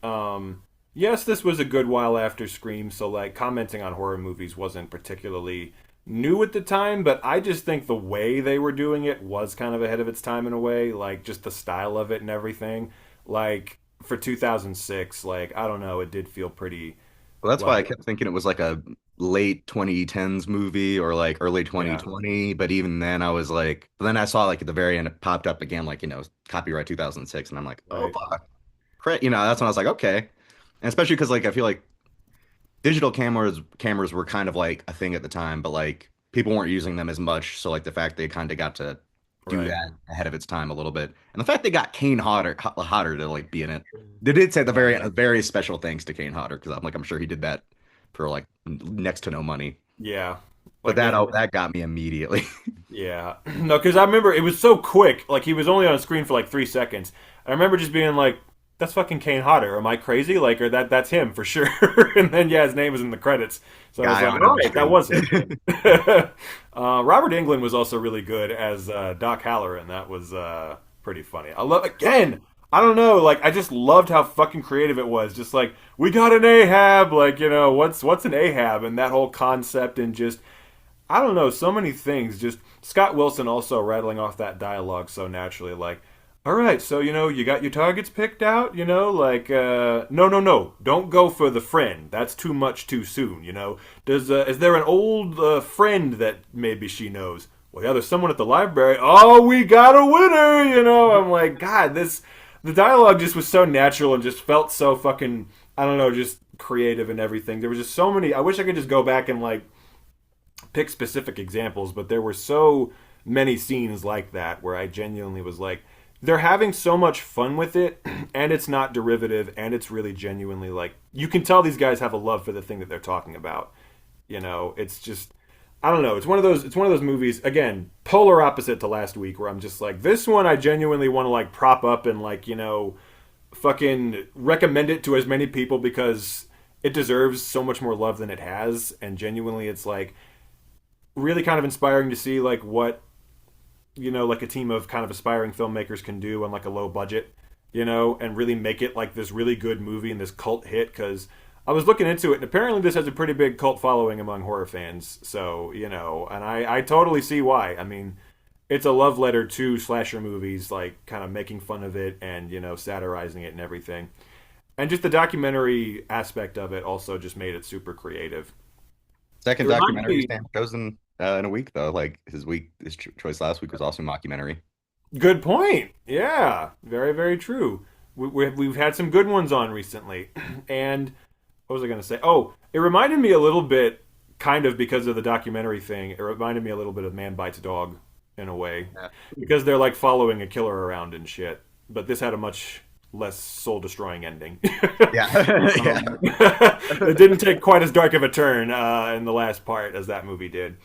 yes, this was a good while after Scream, so like commenting on horror movies wasn't particularly new at the time, but I just think the way they were doing it was kind of ahead of its time in a way, like just the style of it and everything. Like for 2006, like I don't know, it did feel pretty. Well, that's why I kept thinking it was like a late 2010s movie or like early 2020. But even then, I was like, but then I saw like at the very end, it popped up again, like, copyright 2006. And I'm like, oh, Right. fuck. That's when I was like, okay. And especially because like I feel like digital cameras were kind of like a thing at the time, but like people weren't using them as much. So like the fact they kind of got to do Right. that ahead of its time a little bit, and the fact they got Kane Hodder to like be in it. They did say at the very end, a very special thanks to Kane Hodder because I'm sure he did that for like next to no money. Yeah. But that got me immediately. Yeah. No, because I remember it was so quick. Like, he was only on screen for like 3 seconds. I remember just being like, that's fucking Kane Hodder. Am I crazy? Like, or that's him for sure. And then yeah, his name was in the credits. So I was Guy like, on all Elm right, that was him. Robert Englund was also really good as Doc Halloran. That was pretty funny. I love again. I don't know, like I just loved how fucking creative it was. Just like we got an Ahab, like what's an Ahab, and that whole concept, and just I don't know, so many things. Just Scott Wilson also rattling off that dialogue so naturally, like, all right, so you got your targets picked out, like no, don't go for the friend. That's too much too soon, Does is there an old friend that maybe she knows? Well, yeah, there's someone at the library. Oh, we got a winner, I'm like, God, the dialogue just was so natural and just felt so fucking, I don't know, just creative and everything. There was just so many. I wish I could just go back and like pick specific examples, but there were so many scenes like that where I genuinely was like, they're having so much fun with it, and it's not derivative, and it's really genuinely like you can tell these guys have a love for the thing that they're talking about. It's just I don't know. It's one of those movies again, polar opposite to last week, where I'm just like this one I genuinely want to like prop up and like fucking recommend it to as many people because it deserves so much more love than it has, and genuinely it's like really kind of inspiring to see like what like a team of kind of aspiring filmmakers can do on like a low budget, and really make it like this really good movie and this cult hit. Because I was looking into it, and apparently this has a pretty big cult following among horror fans. So and I totally see why. I mean, it's a love letter to slasher movies, like kind of making fun of it and satirizing it and everything. And just the documentary aspect of it also just made it super creative. Second It reminds documentary me- stand chosen in a week though. Like his choice last week was also mockumentary. Good point. Yeah, very, very true. We've had some good ones on recently. And what was I going to say? Oh, it reminded me a little bit, kind of because of the documentary thing, it reminded me a little bit of Man Bites Dog in a way. Yeah. Because they're like following a killer around and shit. But this had a much less soul-destroying ending. Yeah. Yeah. It didn't take quite as dark of a turn in the last part as that movie did.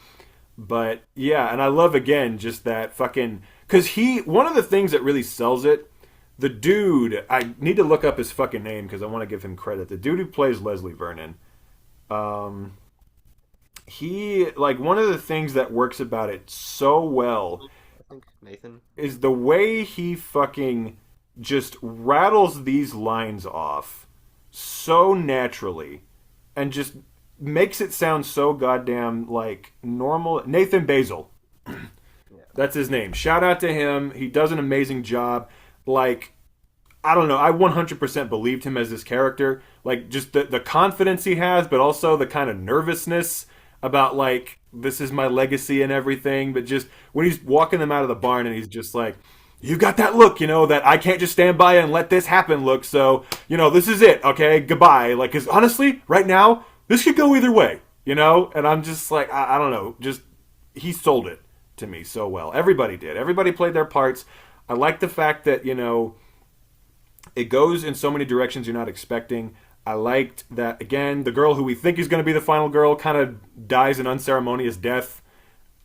But yeah, and I love again just that fucking because one of the things that really sells it, the dude, I need to look up his fucking name because I want to give him credit. The dude who plays Leslie Vernon, he like one of the things that works about it so well I think Nathan. is the way he fucking just rattles these lines off so naturally and just makes it sound so goddamn like normal. Nathan Basil. That's his name. Shout out to him. He does an amazing job. Like, I don't know. I 100% believed him as this character. Like, just the confidence he has, but also the kind of nervousness about, like, this is my legacy and everything. But just when he's walking them out of the barn and he's just like, you got that look, that I can't just stand by and let this happen look. So, this is it. Okay, goodbye. Like, because honestly, right now, this could go either way, And I'm just like, I don't know. Just, he sold it to me so well. Everybody did. Everybody played their parts. I like the fact that, it goes in so many directions you're not expecting. I liked that, again, the girl who we think is going to be the final girl kind of dies an unceremonious death,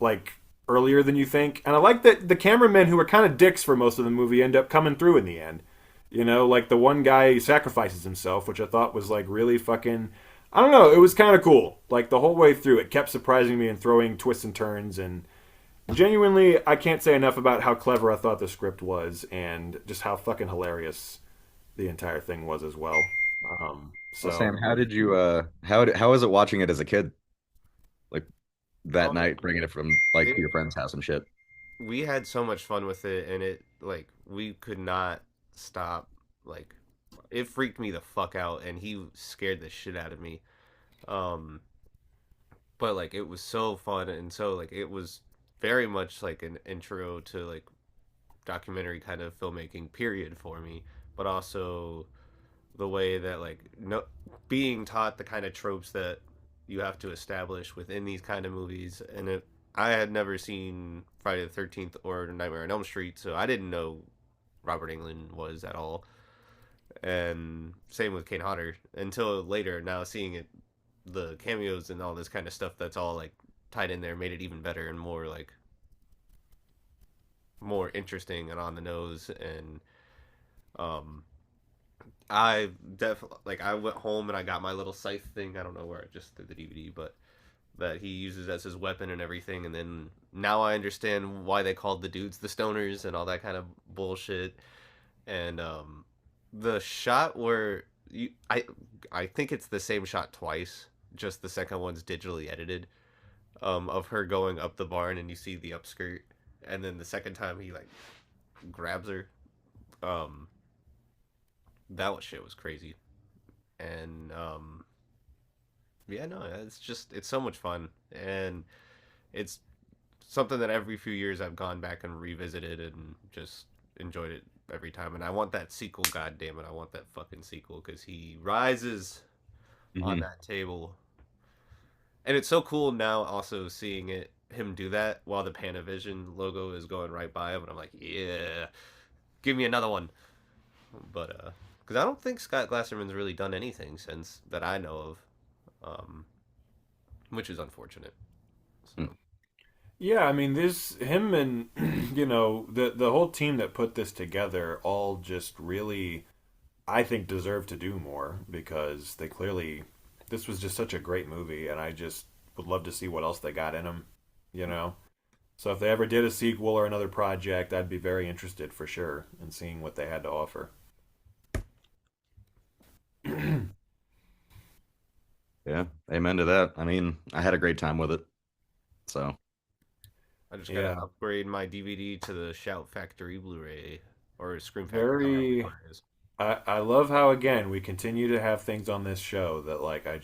like, earlier than you think. And I like that the cameramen who were kind of dicks for most of the movie end up coming through in the end. Like the one guy sacrifices himself, which I thought was, like, really fucking... I don't know, it was kind of cool. Like, the whole way through, it kept surprising me and throwing twists and turns, and genuinely, I can't say enough about how clever I thought the script was, and just how fucking hilarious the entire thing was as well. So, Sam, how did you how was it watching it as a kid? Like that night, bringing it from like It- your friend's house and shit. We had so much fun with it, and it like we could not stop. Like, it freaked me the fuck out, and he scared the shit out of me. But like it was so fun, and so like it was very much like an intro to like documentary kind of filmmaking period for me, but also the way that like no being taught the kind of tropes that you have to establish within these kind of movies. And I had never seen Friday the 13th or Nightmare on Elm Street, so I didn't know Robert Englund was at all. And same with Kane Hodder until later. Now seeing it, the cameos and all this kind of stuff that's all like tied in there made it even better and more like more interesting and on the nose. And I definitely like. I went home and I got my little scythe thing. I don't know where I just did the DVD, but that he uses as his weapon and everything. And then now I understand why they called the dudes the stoners and all that kind of bullshit. And the shot where I think it's the same shot twice. Just the second one's digitally edited. Of her going up the barn and you see the upskirt, and then the second time he like grabs her. Um, that shit was crazy. And yeah, no, it's so much fun, and it's something that every few years I've gone back and revisited and just enjoyed it every time. And I want that sequel. God damn it, I want that fucking sequel because he rises on Mhm. that table, and it's so cool now. Also seeing him do that while the Panavision logo is going right by him, and I'm like, yeah, give me another one. But because I don't think Scott Glasserman's really done anything since that I know of, which is unfortunate. So Yeah, I mean, this him and the whole team that put this together all just really, I think, deserve to do more because they clearly this was just such a great movie, and I just would love to see what else they got in them, you know. So if they ever did a sequel or another project, I'd be very interested for sure in seeing what they had to offer. Yeah, amen to that. I mean, I had a great time with it. So, I just gotta Yeah, upgrade my DVD to the Shout Factory Blu-ray or Scream Factory, however very. one it is. I love how again we continue to have things on this show that like I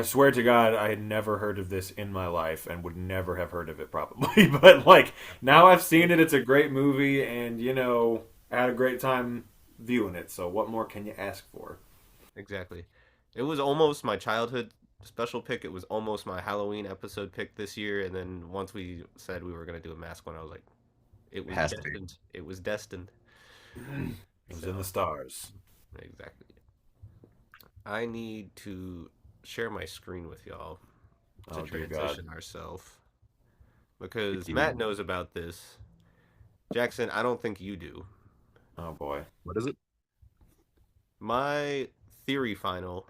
swear to God I had never heard of this in my life and would never have heard of it probably. But like now I've seen it, it's a great movie, and I had a great time viewing it. So what more can you ask for? Exactly. It was almost my childhood special pick. It was almost my Halloween episode pick this year. And then once we said we were gonna do a mask one, I was like, it it was has to be. destined. It was destined. It was in the So stars. exactly. I need to share my screen with y'all to Oh dear God. transition ourselves because You- Matt knows about this. Jackson, I don't think you do. Oh boy. What is it? My theory final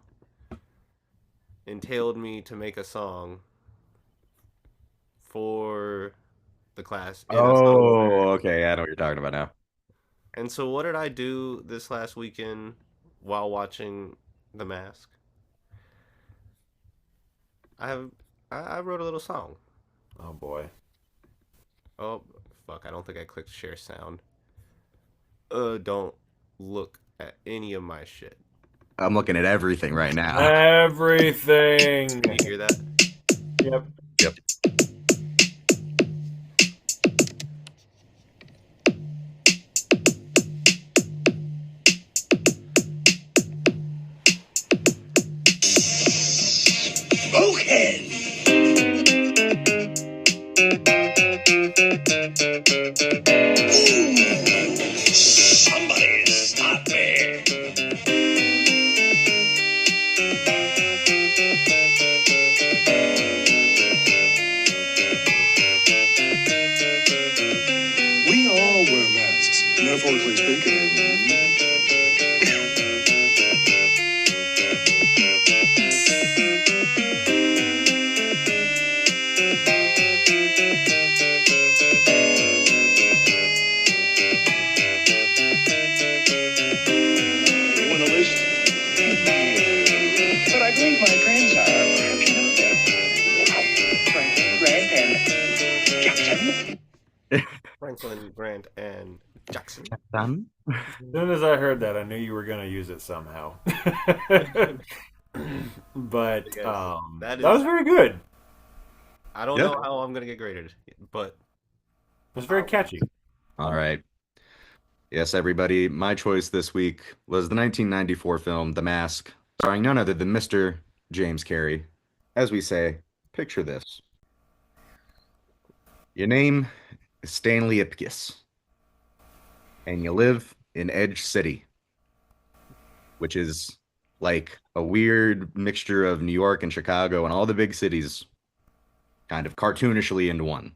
entailed me to make a song for the class in a song where. Oh, okay. I know what you're talking about now. And so, what did I do this last weekend while watching The Mask? I have I wrote a little song. Oh boy. Oh fuck! I don't think I clicked share sound. Don't look at any of my shit. I'm looking at everything right now. Everything. Can you hear that? Yep. Yep. Somebody stop me. We all wear masks, metaphorically speaking. You want a list? But I believe my friends are. Perhaps you know them. Franklin, Grant, and Jackson. Franklin, Grant, and Jackson. Done. As soon as I heard that, I knew you were gonna use it somehow. But Because that that was is. very good. It I don't Yeah. know how I'm gonna get graded, but was very catchy. All right. Yes, everybody. My choice this week was the 1994 film The Mask, starring none other than Mr. James Carey. As we say, picture this. Your name is Stanley Ipkiss, and you live in Edge City, which is like a weird mixture of New York and Chicago and all the big cities kind of cartoonishly into one.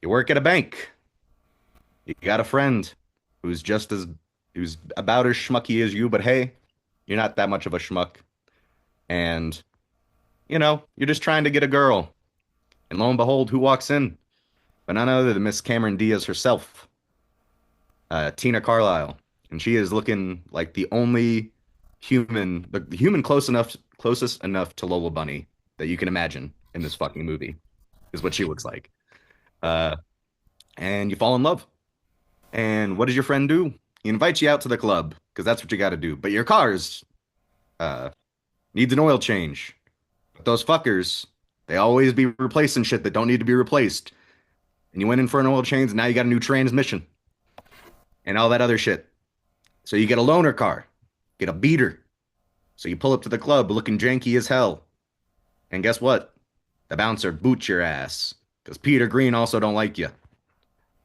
You work at a bank. You got a friend who's just as who's about as schmucky as you, but hey, you're not that much of a schmuck. And, you're just trying to get a girl. And lo and behold, who walks in? But none other than Miss Cameron Diaz herself, Tina Carlisle. And she is looking like the only human, the human closest enough to Lola Bunny that you can imagine in this fucking movie, is what she looks like. And you fall in love. And what does your friend do? He invites you out to the club, because that's what you got to do. But your car's needs an oil change. But those fuckers, they always be replacing shit that don't need to be replaced. And you went in for an oil change, and now you got a new transmission. And all that other shit. So you get a loaner car. Get a beater. So you pull up to the club looking janky as hell. And guess what? The bouncer boots your ass. Because Peter Green also don't like you.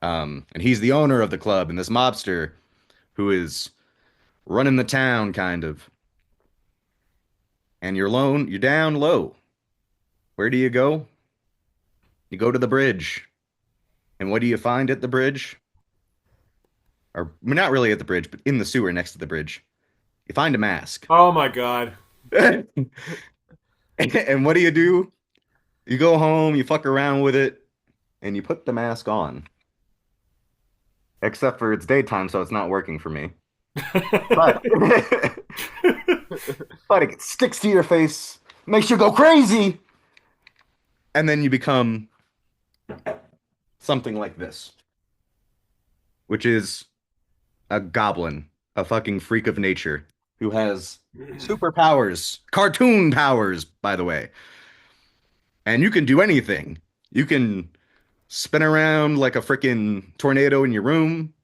And he's the owner of the club, and this mobster who is running the town, kind of. And you're down low. Where do you go? You go to the bridge. And what do you find at the bridge? Or not really at the bridge, but in the sewer next to the bridge. You find a mask. Oh my god. And what do? You go home, you fuck around with it, and you put the mask on. Except for it's daytime, so it's not working for me. But, but it sticks to your face, makes you go crazy, and then you become something like this, which is a goblin, a fucking freak of nature, who has superpowers, cartoon powers, by the way. And you can do anything. You can spin around like a freaking tornado in your room.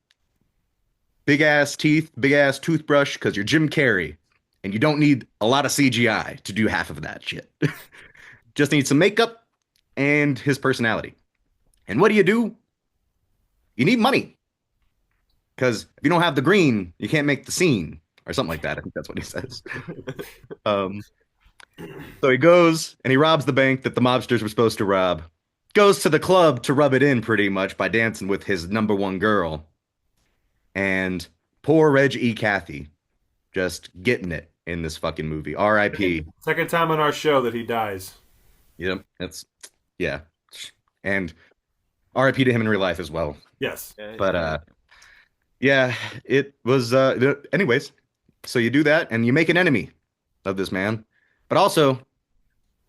Big ass teeth, big ass toothbrush, because you're Jim Carrey. And you don't need a lot of CGI to do half of that shit. Just need some makeup and his personality. And what do? You need money. Because if you don't have the green, you can't make the scene. Or something like that. I think that's what he says. So he goes and he robs the bank that the mobsters were supposed to rob. Goes to the club to rub it in pretty much by dancing with his number one girl. And poor Reg E. Cathy just getting it in this fucking movie. R.I.P. Second time on our show that he dies. Yep, yeah. And R.I.P. to him in real life as well. Yes. But yeah, it was anyways, so you do that and you make an enemy of this man. But also,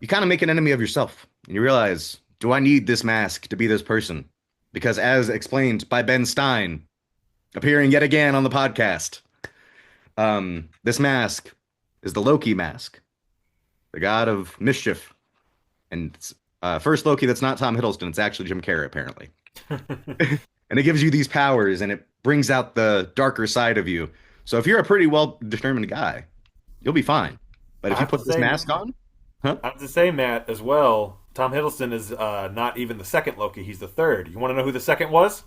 you kind of make an enemy of yourself. And you realize, do I need this mask to be this person? Because as explained by Ben Stein, appearing yet again on the podcast, this mask is the Loki mask, the god of mischief. And it's, first Loki that's not Tom Hiddleston, it's actually Jim Carrey, apparently. And it gives you these powers, and it brings out the darker side of you. So if you're a pretty well-determined guy, you'll be fine. But if you put this mask on... I have to say, Matt, as well, Tom Hiddleston is not even the second Loki, he's the third. You want to know who the second was?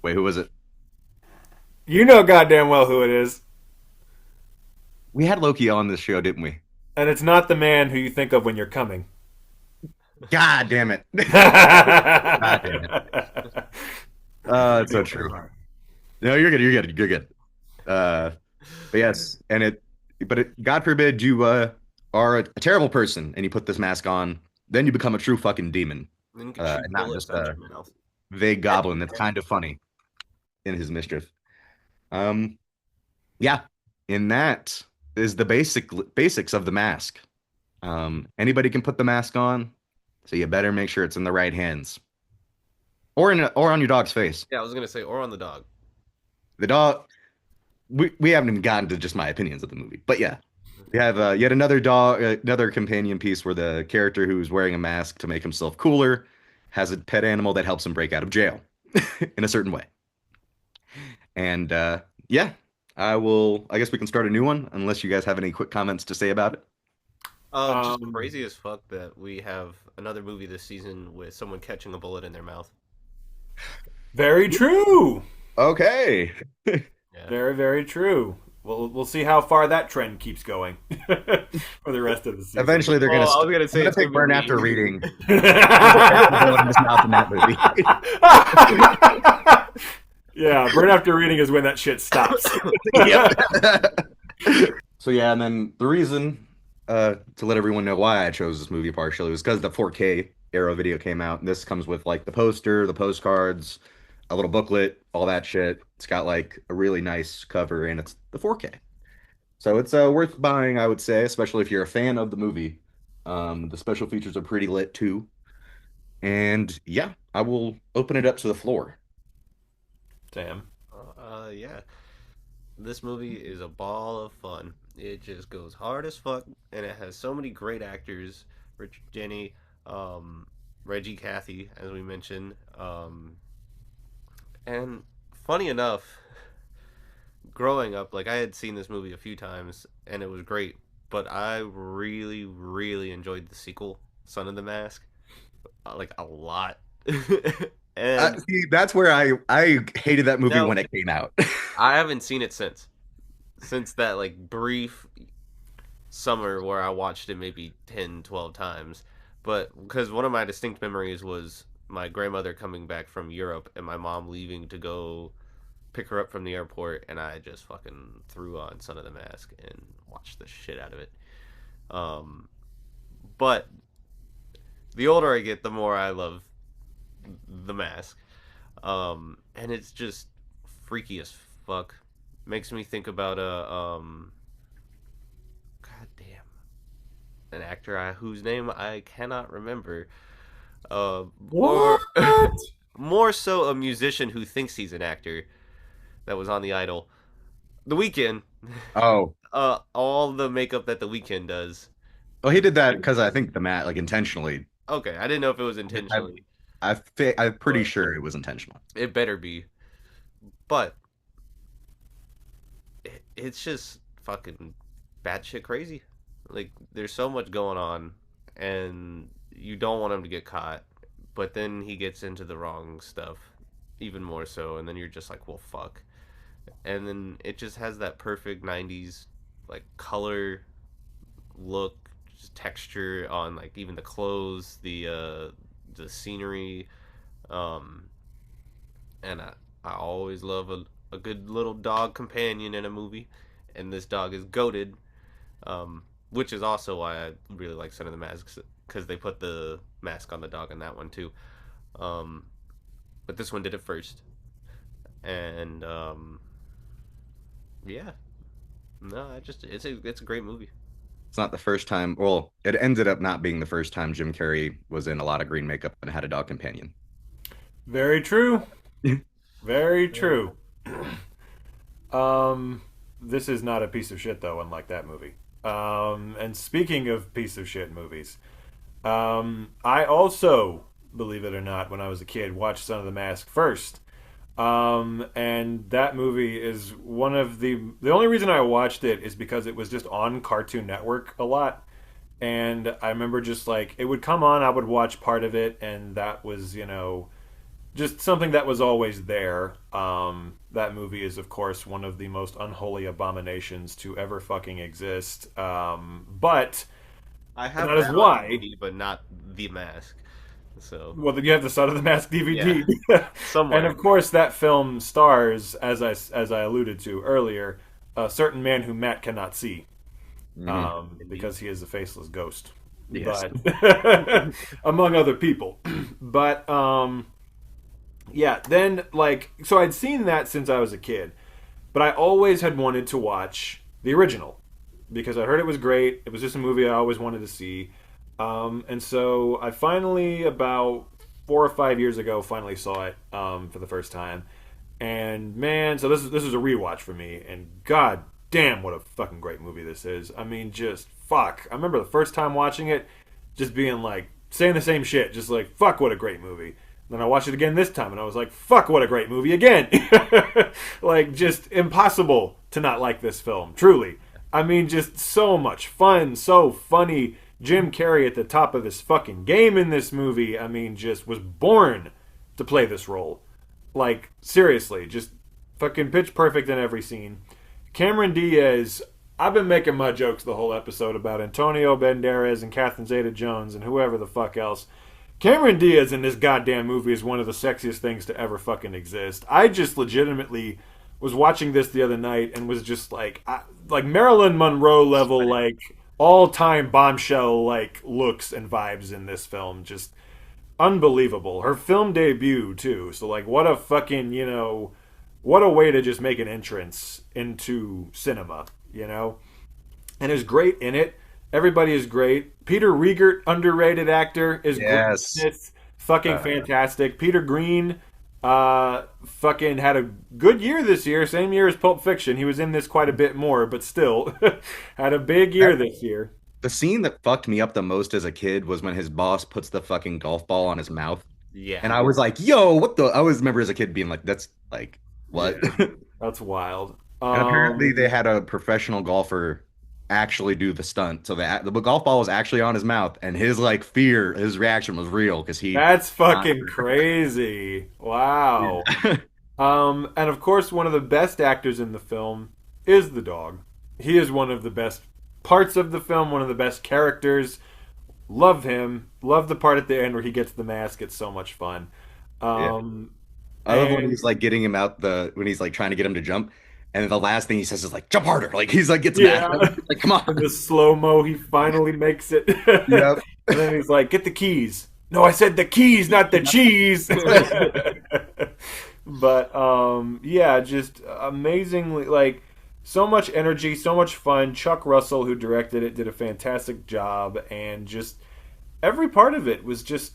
Wait, who was it? You know goddamn well who it is. We had Loki on this show, didn't we? And it's not the man who you think of when you're coming. God damn it. God damn it. It's so true. No, you're good. But yes, but God forbid you are a terrible person and you put this mask on, then you become a true fucking demon. And not just a vague goblin that's kind of funny in his mischief. Yeah, and that is the basics of the mask. Anybody can put the mask on, so you better make sure it's in the right hands, or on your dog's face. Yeah, I was gonna say, or on the dog. The dog. We haven't even gotten to just my opinions of the movie, but yeah, we have yet another companion piece where the character who's wearing a mask to make himself cooler has a pet animal that helps him break out of jail in a certain way. And yeah, I guess we can start a new one unless you guys have any quick comments to say about it. Just crazy as fuck that we have another movie this season with someone catching a bullet in their mouth. Very true. Okay. Yeah. Very, very true. We'll see how far that trend keeps going for the rest of the season. Eventually, they're gonna. I was gonna say it's take gonna burn be after me. reading. Bullet in his mouth in that movie. Yeah, right after reading is when that shit stops. So yeah, and then the reason to let everyone know why I chose this movie partially was because the 4K Arrow video came out, and this comes with like the poster, the postcards, a little booklet, all that shit. It's got like a really nice cover, and it's the 4K. So it's worth buying, I would say, especially if you're a fan of the movie. The special features are pretty lit too. And yeah, I will open it up to the floor. Damn. Yeah. This movie is a ball of fun. It just goes hard as fuck, and it has so many great actors. Rich Jenny, Reggie Cathy, as we mentioned. And funny enough, growing up, like I had seen this movie a few times, and it was great. But I really, really enjoyed the sequel, Son of the Mask, like a lot. And See, that's where I hated that movie No. when it came out. I haven't seen it since that like brief summer where I watched it maybe 10, 12 times. But because one of my distinct memories was my grandmother coming back from Europe and my mom leaving to go pick her up from the airport, and I just fucking threw on Son of the Mask and watched the shit out of it. But the older I get, the more I love the Mask. And it's just freaky as fuck. Makes me think about god damn, an actor whose name I cannot remember. More, more so a musician who thinks he's an actor that was on The Idol. The Weeknd. Oh, All the makeup that The Weeknd does. well, he did that because I think the Matt like intentionally. Okay, I didn't know if it was intentionally. I'm pretty But- sure it was intentional. It better be. But it's just fucking batshit crazy. Like there's so much going on, and you don't want him to get caught, but then he gets into the wrong stuff, even more so, and then you're just like, well, fuck. And then it just has that perfect '90s like color look, just texture on like even the clothes, the scenery, and I always love a good little dog companion in a movie, and this dog is goated, which is also why I really like Son of the Mask, because they put the mask on the dog in that one too. But this one did it first, and yeah, no, it's a great movie. It's not the first time. Well, it ended up not being the first time Jim Carrey was in a lot of green makeup and had a dog companion. Very true. Very true. This is not a piece of shit though, unlike that movie. And speaking of piece of shit movies, I also, believe it or not, when I was a kid, watched Son of the Mask first. And that movie is one of the only reason I watched it is because it was just on Cartoon Network a lot. And I remember just like it would come on, I would watch part of it, and that was, just something that was always there. That movie is, of course, one of the most unholy abominations to ever fucking exist. But I have that is that why. on DVD, but not The Mask. So Well, then you have the Son of the Mask DVD. somewhere. And of course, that film stars, as I alluded to earlier, a certain man who Matt cannot see, because he is a faceless ghost. Yes. But among other people. But yeah, then so I'd seen that since I was a kid, but I always had wanted to watch the original because I heard it was great. It was just a movie I always wanted to see. And so I finally, about 4 or 5 years ago, finally saw it for the first time. And man, so this is a rewatch for me. And god damn, what a fucking great movie this is. I mean, just fuck. I remember the first time watching it, just being like, saying the same shit. Just like, fuck, what a great movie. Then I watched it again this time, and I was like, fuck, what a great movie again. Like, just impossible to not like this film, truly. I mean, just so much fun, so funny. Jim Carrey at the top of his fucking game in this movie, I mean, just was born to play this role. Like, seriously, just fucking pitch perfect in every scene. Cameron Diaz, I've been making my jokes the whole episode about Antonio Banderas and Catherine Zeta-Jones and whoever the fuck else. Cameron Diaz in this goddamn movie is one of the sexiest things to ever fucking exist. I just legitimately was watching this the other night and was just like Marilyn Monroe level, like all time bombshell like looks and vibes in this film. Just unbelievable. Her film debut too. So like, what a fucking what a way to just make an entrance into cinema. And is great in it. Everybody is great. Peter Riegert, underrated actor, is Yes. great. It's fucking fantastic. Peter Green, fucking had a good year this year. Same year as Pulp Fiction. He was in this quite a bit more, but still had a big year this year. The scene that fucked me up the most as a kid was when his boss puts the fucking golf ball on his mouth. Yeah. And I was like, yo, what the? I always remember as a kid being like, that's like, what? That's wild. And apparently they had a professional golfer actually do the stunt. So the golf ball was actually on his mouth, and his like fear, his reaction was real because he. That's fucking crazy. Wow. And of course, one of the best actors in the film is the dog. He is one of the best parts of the film, one of the best characters. Love him. Love the part at the end where he gets the mask. It's so much fun. I love when he's like getting him out when he's like trying to get him to jump. And the last thing he says is like, jump harder. Like he's like, gets mad. Like, come on. In the slow-mo, he finally makes it. Yep. And then he's like, get the keys. No, I said the keys, not the cheese. But yeah, just amazingly, like, so much energy, so much fun. Chuck Russell, who directed it, did a fantastic job, and just every part of it was just,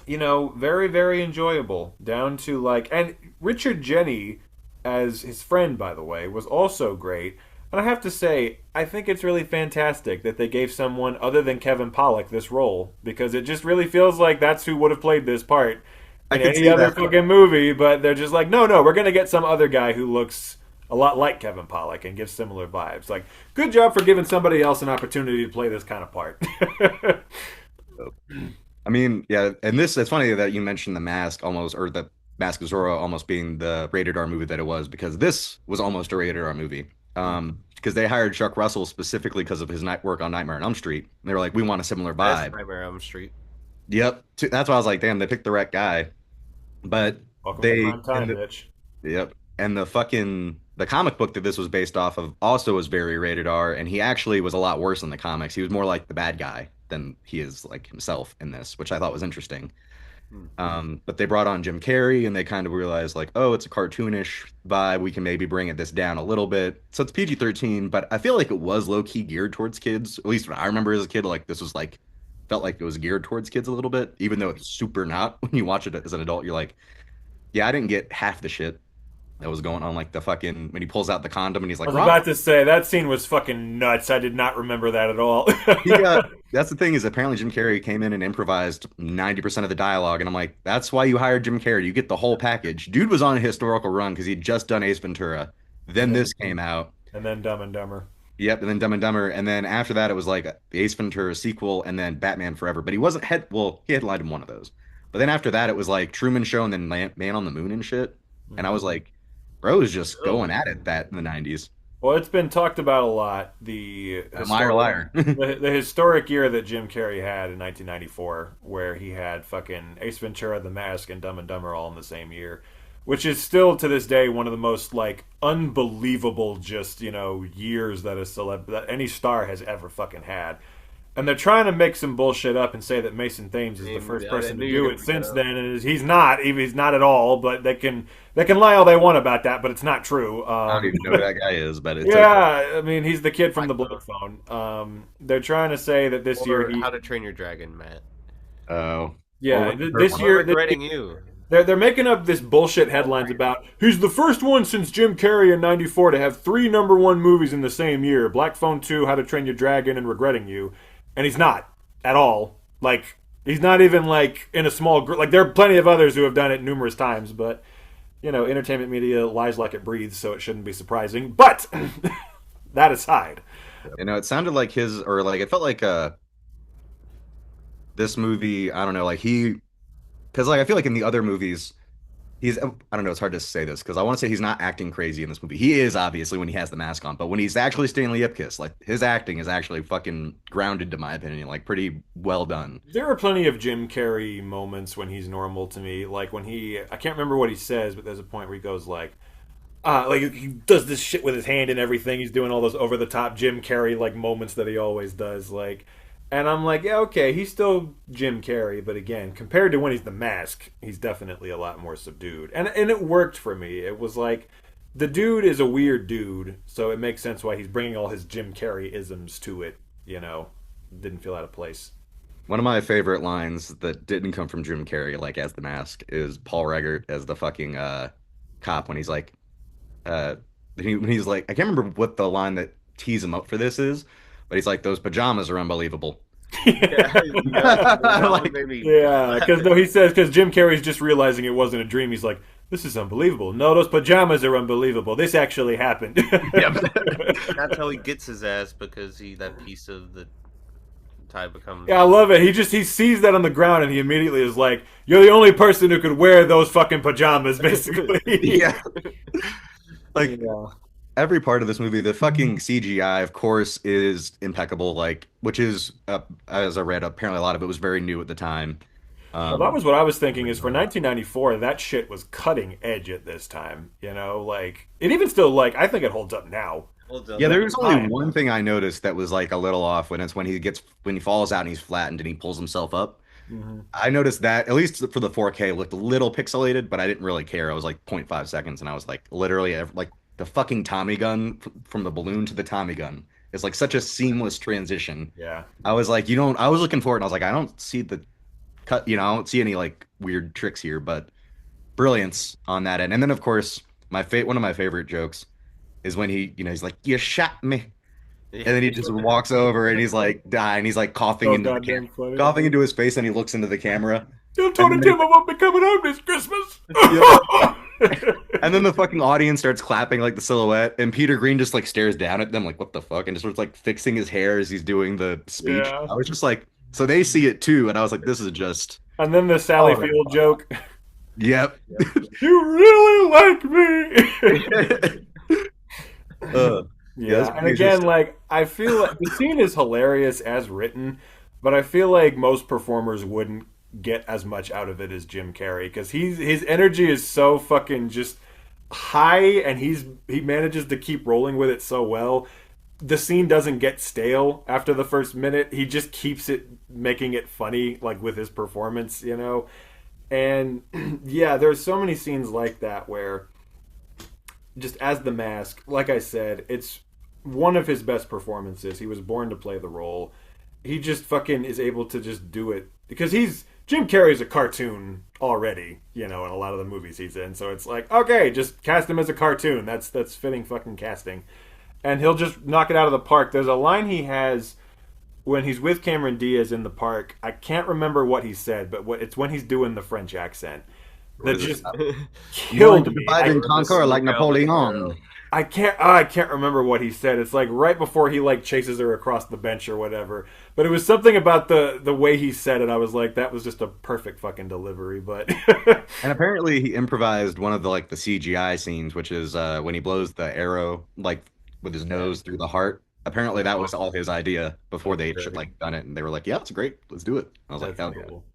very, very enjoyable. Down to like, and Richard Jeni as his friend, by the way, was also great. And I have to say, I think it's really fantastic that they gave someone other than Kevin Pollak this role, because it just really feels like that's who would have played this part in any other fucking movie. But they're just like, no, we're gonna get some other guy who looks a lot like Kevin Pollak and gives similar vibes. Like, good job for giving somebody else an opportunity to play this kind of part. I mean, yeah, and it's funny that you mentioned The Mask almost, or the Mask of Zorro almost being the rated R movie that it was, because this was almost a rated R movie. Because they hired Chuck Russell specifically because of his work on Nightmare on Elm Street. And they were like, we want a similar vibe. Nightmare on Elm Street. Yep. That's why I was like, damn, they picked the right guy. But Welcome to prime time, bitch. Yep. And the comic book that this was based off of also was very rated R, and he actually was a lot worse in the comics. He was more like the bad guy than he is like himself in this, which I thought was interesting. But they brought on Jim Carrey, and they kind of realized like, oh, it's a cartoonish vibe. We can maybe bring this down a little bit. So it's PG-13, but I feel like it was low-key geared towards kids. At least what I remember as a kid, like this was like, felt like it was geared towards kids a little bit, even though it's super not. When you watch it as an adult, you're like, yeah, I didn't get half the shit that was going on, like the fucking when he pulls out the condom and he's like, I was about to say that scene was fucking nuts. I did not remember that at all. That's the thing, is apparently Jim Carrey came in and improvised 90% of the dialogue, and I'm like, that's why you hired Jim Carrey. You get the whole package. Dude was on a historical run because he'd just done Ace Ventura, then this came out, and then Dumb and Dumber. Yep, and then Dumb and Dumber, and then after that it was like the Ace Ventura sequel, and then Batman Forever. But he wasn't he headlined in one of those. But then after that it was like Truman Show, and then Man on the Moon and shit. And I was like, bro was just going at it that in the 90s. Well, it's been talked about a lot. The liar. the historic year that Jim Carrey had in 1994, where he had fucking Ace Ventura, The Mask, and Dumb and Dumber all in the same year, which is still to this day one of the most like unbelievable just years that that any star has ever fucking had. And they're trying to make some bullshit up and say that Mason Thames is the first person to do it since then, and he's not. He's not at all. But they can lie all they want about that, but it's not true. I don't even know who that guy is, but it's I mean, he's the kid from the Blood Phone. They're trying to say that this year How to Train Your Dragon, Matt. Oh, yeah, this year regretting you. They're making up this bullshit headlines about he's the first one since Jim Carrey in '94 to have 3 #1 movies in the same year: Black Phone 2, How to Train Your Dragon, and Regretting You. And he's not at all. Like, he's not even like in a small group. Like, there are plenty of others who have done it numerous times, but entertainment media lies like it breathes, so it shouldn't be surprising. But that aside, it sounded like it felt like this movie. I don't know, like because like I feel like in the other movies, he's I don't know, it's hard to say this because I want to say he's not acting crazy in this movie. He is obviously when he has the mask on, but when he's actually Stanley Ipkiss, like his acting is actually fucking grounded to my opinion, like pretty well done. There are plenty of Jim Carrey moments when he's normal to me. Like when I can't remember what he says, but there's a point where he goes like he does this shit with his hand and everything. He's doing all those over the top Jim Carrey like moments that he always does. Like, and I'm like, yeah, okay, he's still Jim Carrey, but again, compared to when he's the Mask, he's definitely a lot more subdued. And it worked for me. It was like the dude is a weird dude, so it makes sense why he's bringing all his Jim Carrey isms to it. You know, didn't feel out of place. One of my favorite lines that didn't come from Jim Carrey, like as the mask, is Paul Reichert as the fucking cop when he's like, uh, when he's like, I can't remember what the line that tees him up for this is, but he's like, those pajamas are unbelievable. Yeah, that Like, made me Yeah, because no, he says because Jim Carrey's just realizing it wasn't a dream. He's like, "This is unbelievable. No, those pajamas are unbelievable. This actually happened." That's how he gets his ass because that piece of the tie becomes. Yeah, I love it. He sees that on the ground and he immediately is like, "You're the only person who could wear those fucking pajamas." Basically, yeah. Like yeah. every part of this movie, the fucking CGI, of course, is impeccable. Like, which is, as I read, apparently a lot of it was very new at the time. Well, that was what I was thinking. Is for 1994, that shit was cutting edge at this time. You know, like it even still like I think it holds up now. Holds up. Yeah, there was only Fine. one thing I noticed that was like a little off when it's when he falls out and he's flattened and he pulls himself up. Mm-hmm. I noticed that at least for the 4K it looked a little pixelated, but I didn't really care. I was like zero point 0.5 seconds, and I was like literally like the fucking Tommy gun from the balloon to the Tommy gun is like such a seamless transition. Yeah. I was like, you don't. I was looking for it, and I was like, I don't see the cut. I don't see any like weird tricks here, but brilliance on that end. And then of course, one of my favorite jokes is when he's like, "You shot me," and then he just walks over and he's like, "Die," and he's like coughing So into the goddamn funny. coughing into his face, and he looks into the camera. Tell Tony And Tim I won't be coming home this Christmas. And then the fucking audience starts clapping like the silhouette, and Peter Green just like stares down at them like, "What the fuck?" and just starts like fixing his hair as he's doing the speech. Yeah. I was just like, so they see it too, and I was like, this is just, And then the Sally Oh, Field joke. yep. You really like me. Uh, Yeah, that's and pretty again, interesting. like I feel like the scene is hilarious as written, but I feel like most performers wouldn't get as much out of it as Jim Carrey because his energy is so fucking just high, and he manages to keep rolling with it so well. The scene doesn't get stale after the first minute. He just keeps it making it funny, like with his performance, you know. And yeah, there's so many scenes like that where just as the Mask, like I said, it's one of his best performances. He was born to play the role. He just fucking is able to just do it because Jim Carrey's a cartoon already, you know, in a lot of the movies he's in. So it's like, okay, just cast him as a cartoon. That's fitting fucking casting. And he'll just knock it out of the park. There's a line he has when he's with Cameron Diaz in the park. I can't remember what he said, but it's when he's doing the French accent that is it? just You killed want to me. divide and conquer like Napoleon. I can't remember what he said. It's like right before he like chases her across the bench or whatever. But it was something about the way he said it. I was like, that was just a perfect fucking delivery. But And apparently he improvised one of the CGI scenes, which is when he blows the arrow like with his nose through the heart. Apparently that was all his idea before they like done it, and they were like, "Yeah, it's great, let's do it." I was like, that's "Hell yeah!" cool.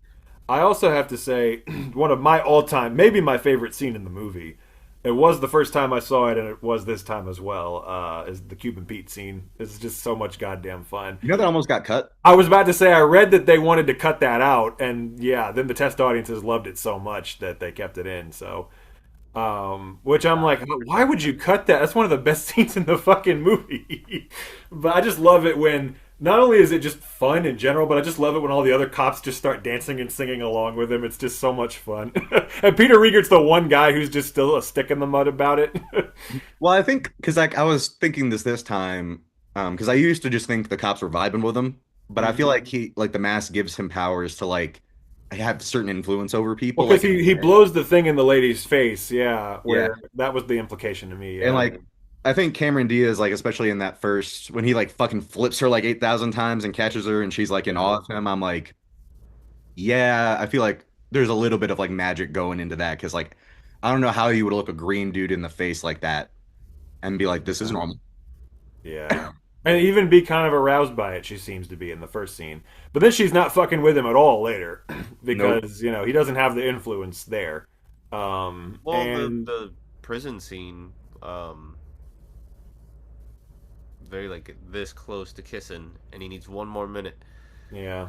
I also have to say, one of my all-time, maybe my favorite scene in the movie. It was the first time I saw it, and it was this time as well. Is the Cuban Pete scene? It's just so much goddamn fun. You know that almost got cut. I was about to say I read that they wanted to cut that out, and yeah, then the test audiences loved it so much that they kept it in. So, which I'm like, why would you cut that? That's one of the best scenes in the fucking movie. But I just love it when not only is it just fun in general, but I just love it when all the other cops just start dancing and singing along with him. It's just so much fun. And Peter Rieger's the one guy who's just still a stick in the mud about it. Well, I think because like I was thinking this time, because I used to just think the cops were vibing with him, but I feel like the mask gives him powers to like have certain influence over people. Because Like, he blows the thing in the lady's face, yeah. Where Yeah. that was the implication to me. and like I think Cameron Diaz, like especially in that first when he like fucking flips her like 8,000 times and catches her and she's like in awe of him, I'm like, yeah, I feel like there's a little bit of like magic going into that because like I don't know how you would look a green dude in the face like that and be like, this is normal. Yeah. And even be kind of aroused by it, she seems to be in the first scene. But then she's not fucking with him at all later because, he doesn't have the influence there. Well, And the prison scene, very like this close to kissing, and he needs one more minute. yeah.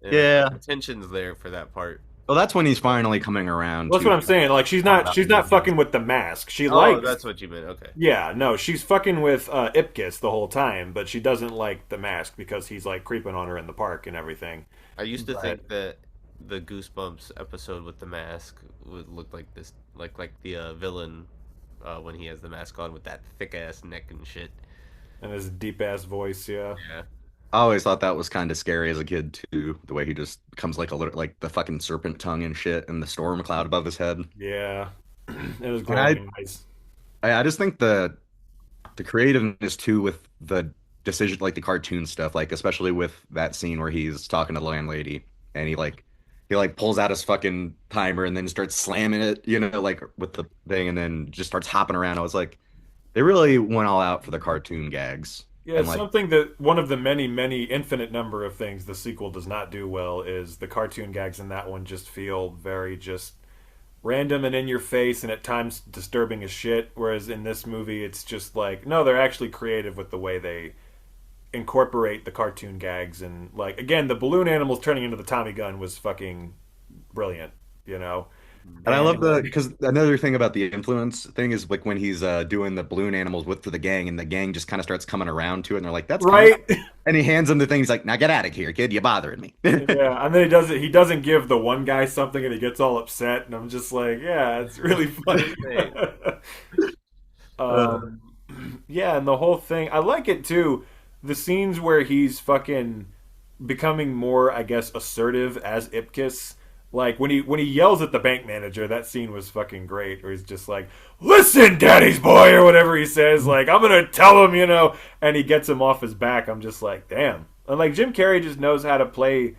And Yeah. the tension's there for that part. Well, that's when he's finally coming around. Well, that's to- what I'm saying. Like she's not fucking with the mask. She Oh, likes that's what you meant. Okay. Yeah, no, she's fucking with Ipkiss the whole time, but she doesn't like the mask because he's like creeping on her in the park and everything. I used to But- think that the Goosebumps episode with the mask would look like this, like the villain when he has the mask on with that thick ass neck and shit. And his deep ass voice, yeah. Yeah. I always thought that was kind of scary as a kid too. The way he just becomes like a little, like the fucking serpent tongue and shit, and the storm cloud above his head. Yeah. It was And I- great. Nice. I just think the creativeness too with the decision, like the cartoon stuff, like especially with that scene where he's talking to the landlady and he pulls out his fucking timer and then starts slamming it, like with the thing, and then just starts hopping around. I was like, they really went all out for the cartoon gags. Yeah, And, like, something that one of the many, many infinite number of things the sequel does not do well is the cartoon gags in that one just feel very just random and in your face and at times disturbing as shit. Whereas in this movie, it's just like, no, they're actually creative with the way they incorporate the cartoon gags. And like, again, the balloon animals turning into the Tommy gun was fucking brilliant, And I love because another thing about the influence thing is like when he's doing the balloon animals with for the gang, and the gang just kind of starts coming around to it, and they're like, "That's right." And he hands him the thing. He's like, "Now get out of here, kid! You're bothering me." Yeah, and then he doesn't give the one guy something, and he gets all upset, and I'm just like, yeah, it's really funny. Yeah, and the whole thing, I like it too. The scenes where he's fucking becoming more, I guess, assertive as Ipkiss. Like when he yells at the bank manager, that scene was fucking great. Where he's just like, "Listen, daddy's boy," or whatever he says. Like, I'm gonna tell him, and he gets him off his back. I'm just like, damn. And like Jim Carrey just knows how to play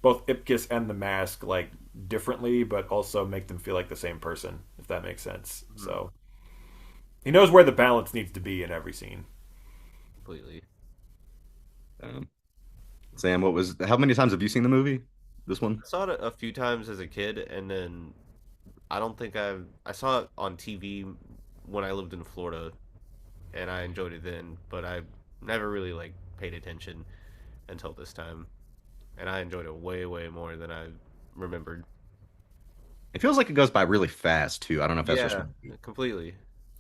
both Ipkiss and the Mask like differently, but also make them feel like the same person, if that makes sense. Mm-hmm. So he knows where the balance needs to be in every scene. Completely. Sam, how many times have you seen the movie? This one? I saw it a few times as a kid, and then I don't think I saw it on TV when I lived in Florida, and I enjoyed it then, but I never really like paid attention until this time, and I enjoyed it way, way more than I remembered. It feels like it goes by really fast too. I don't know if that's just completely.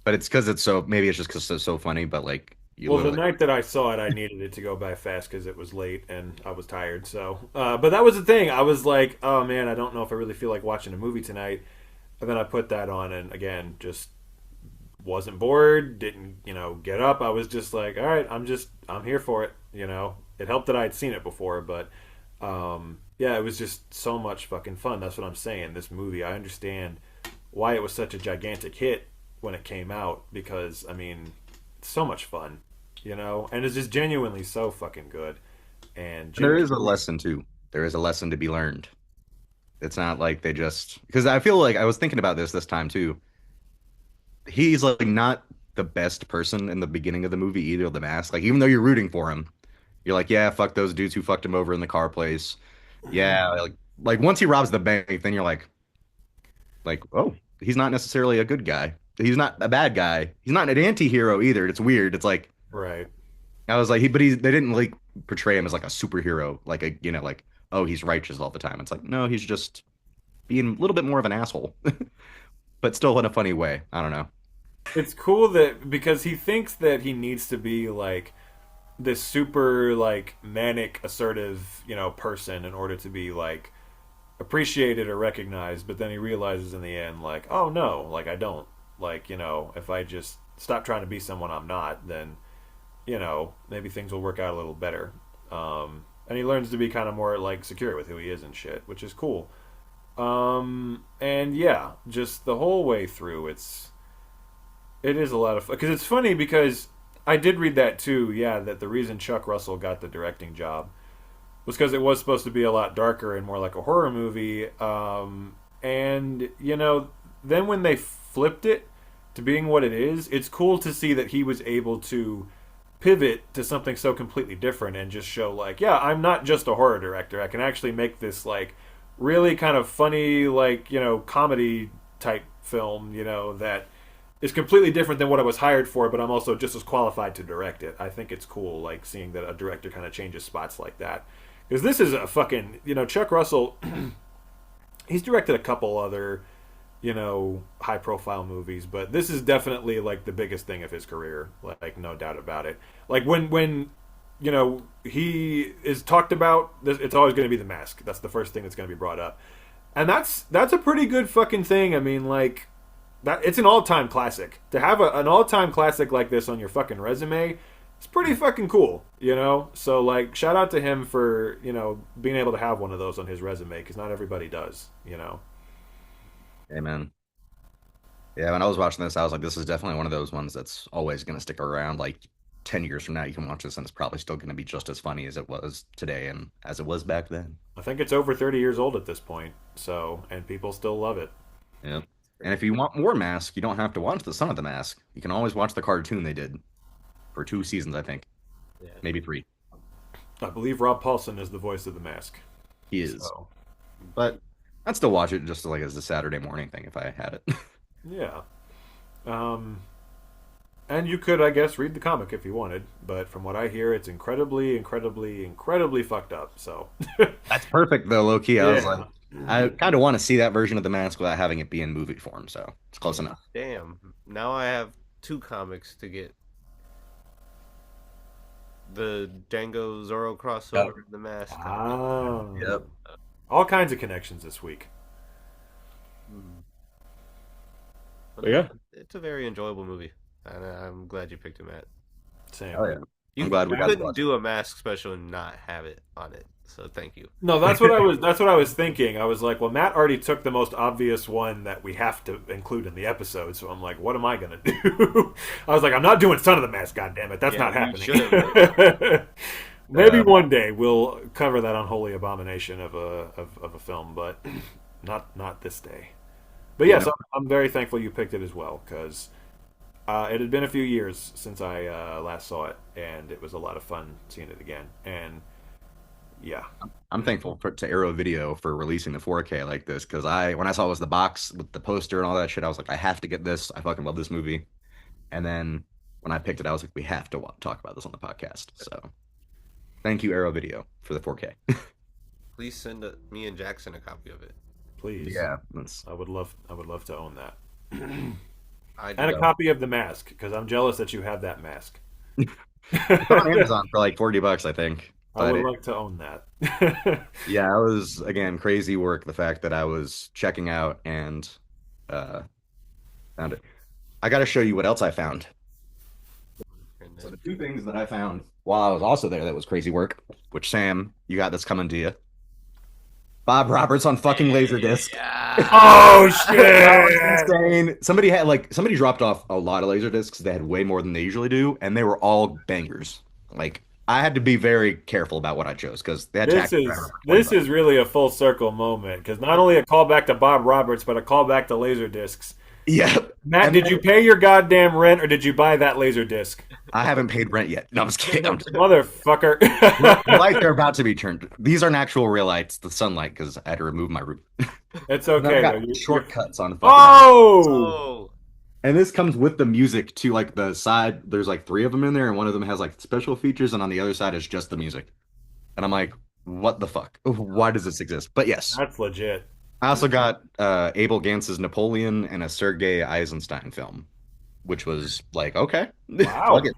But it's because maybe it's just because it's so funny, but like the night that I saw it, I needed it to go by fast because it was late and I was tired. So, but that was the thing. I was like, oh man, I don't know if I really feel like watching a movie tonight. And then I put that on, and again, just wasn't bored. Didn't get up. I was just like, all right, I'm here for it. It helped that I had seen it before, but yeah, it was just so much fucking fun. That's what I'm saying. This movie, I understand why it was such a gigantic hit when it came out, because I mean, it's so much fun, and it's just genuinely so fucking good. And there is a lesson too. There is a lesson to be learned. It's not like they just, because I feel like I was thinking about this time too. He's like not the best person in the beginning of the movie either, the Mask. Like, even though you're rooting for him, you're like, yeah, fuck those dudes who fucked him over in the car place. Yeah, like once he robs the bank, then you're like, oh, he's not necessarily a good guy. He's not a bad guy. He's not an anti-hero either. It's weird. It's like, right. I was like, they didn't like portray him as like a superhero, like oh, he's righteous all the time. It's like, no, he's just being a little bit more of an asshole, but still in a funny way. I don't know. It's cool that because he thinks that he needs to be like this super like manic assertive, person in order to be like appreciated or recognized, but then he realizes in the end like, oh no, like I don't. Like, if I just stop trying to be someone I'm not, then, maybe things will work out a little better. And he learns to be kind of more, like, secure with who he is and shit, which is cool. And, yeah, just the whole way through, it is a lot of fun. Because it's funny because I did read that, too, yeah, that the reason Chuck Russell got the directing job was because it was supposed to be a lot darker and more like a horror movie. And, then when they flipped it to being what it is, it's cool to see that he was able to pivot to something so completely different and just show like, yeah, I'm not just a horror director. I can actually make this like really kind of funny, like, you know, comedy type film, you know, that is completely different than what I was hired for, but I'm also just as qualified to direct it. I think it's cool, like, seeing that a director kind of changes spots like that. Because this is a fucking, you know, Chuck Russell, he's directed a couple other, you know, high profile movies, but this is definitely like the biggest thing of his career, like no doubt about it. Like when you know, he is talked about, it's always going to be The Mask. That's the first thing that's going to be brought up. And that's a pretty good fucking thing. I mean, like, that it's an all-time classic. To have an all-time classic like this on your fucking resume, it's pretty fucking cool, you know? So, like, shout out to him for, you know, being able to have one of those on his resume, because not everybody does, you know? Amen. Yeah, when I was watching this, I was like, this is definitely one of those ones that's always going to stick around. Like, 10 years from now, you can watch this and it's probably still going to be just as funny as it was today and as it was back then. I think it's over 30 years old at this point, so, and people still love it. Yeah. And if you want more Mask, you don't have to watch The Son of the Mask. You can always watch the cartoon they did for 2 seasons, I think. Yeah. Maybe 3. I believe Rob Paulson is the voice of the Mask. He is. So, but I'd still watch it just like as a Saturday morning thing if I had it. yeah. And you could, I guess, read the comic if you wanted, but from what I hear, it's incredibly, incredibly, incredibly fucked up. So That's perfect, though, low key. I was Yeah. like, I kind of want to see that version of the Mask without having it be in movie form, so it's close enough. Damn. Now I have 2 comics to get. The Django Zorro crossover, The Mask. Oh. Yep. All kinds of connections this week. But Yeah. It's a very enjoyable movie. And I'm glad you picked it, Matt. Same. Oh yeah. You I'm glad we got to couldn't watch do a Mask special and not have it on it. So thank you. No, that's what I was thinking. I was like, well, Matt already took the most obvious one that we have to include in the episode, so I'm like, what am I gonna do? I was like, I'm not doing Son of the Mask, goddammit. That's Yeah, not you happening. Maybe one day we'll cover that unholy abomination of a film, but not this day. But yes, I'm very thankful you picked it as well, because it had been a few years since I last saw it, and it was a lot of fun seeing it again. And yeah, I'm thankful to Arrow Video for releasing the 4K like this, because when I saw it was the box with the poster and all that shit, I was like, I have to get this. I fucking love this movie. And then when I picked it, I was like, we have to talk about this on the podcast. So thank you, Arrow Video, for the 4K. Please send me and Jackson a copy of it. please. Yeah, I would love to own that. I And a copy of the mask, because I'm jealous that you have that mask. it's on Amazon for like $40, I think. I But would like to own that. yeah, it was again crazy work. The fact that I was checking out and found it. I got to show you what else I found. So the 2 things that I found while I was also there that was crazy work, which Sam, you got this coming to you. Bob Roberts on fucking Laserdisc. Oh That was shit! insane. Somebody dropped off a lot of Laserdiscs. They had way more than they usually do, and they were all bangers. Like I had to be very careful about what I chose because they had This is really a full circle moment, because not only a callback to Bob Roberts, but a callback to Laserdiscs. Yep. Matt, did you pay your goddamn rent, or did you buy that Laserdisc? I haven't paid rent yet. No, I'm just kidding. Motherfucker. The lights are about to be turned. These aren't actual real lights. The sunlight, because I had to remove my roof. It's And okay. I've though. got shortcuts on. Oh! Oh, And this comes with the music too. Like the side, there's like 3 of them in there, and one of them has like special features, and on the other side is just the music. And I'm like, what the fuck? Why does this exist? But yes, That's legit. I also got Abel Gantz's Napoleon and a Sergei Eisenstein film, which was like, okay, Wow. fuck it.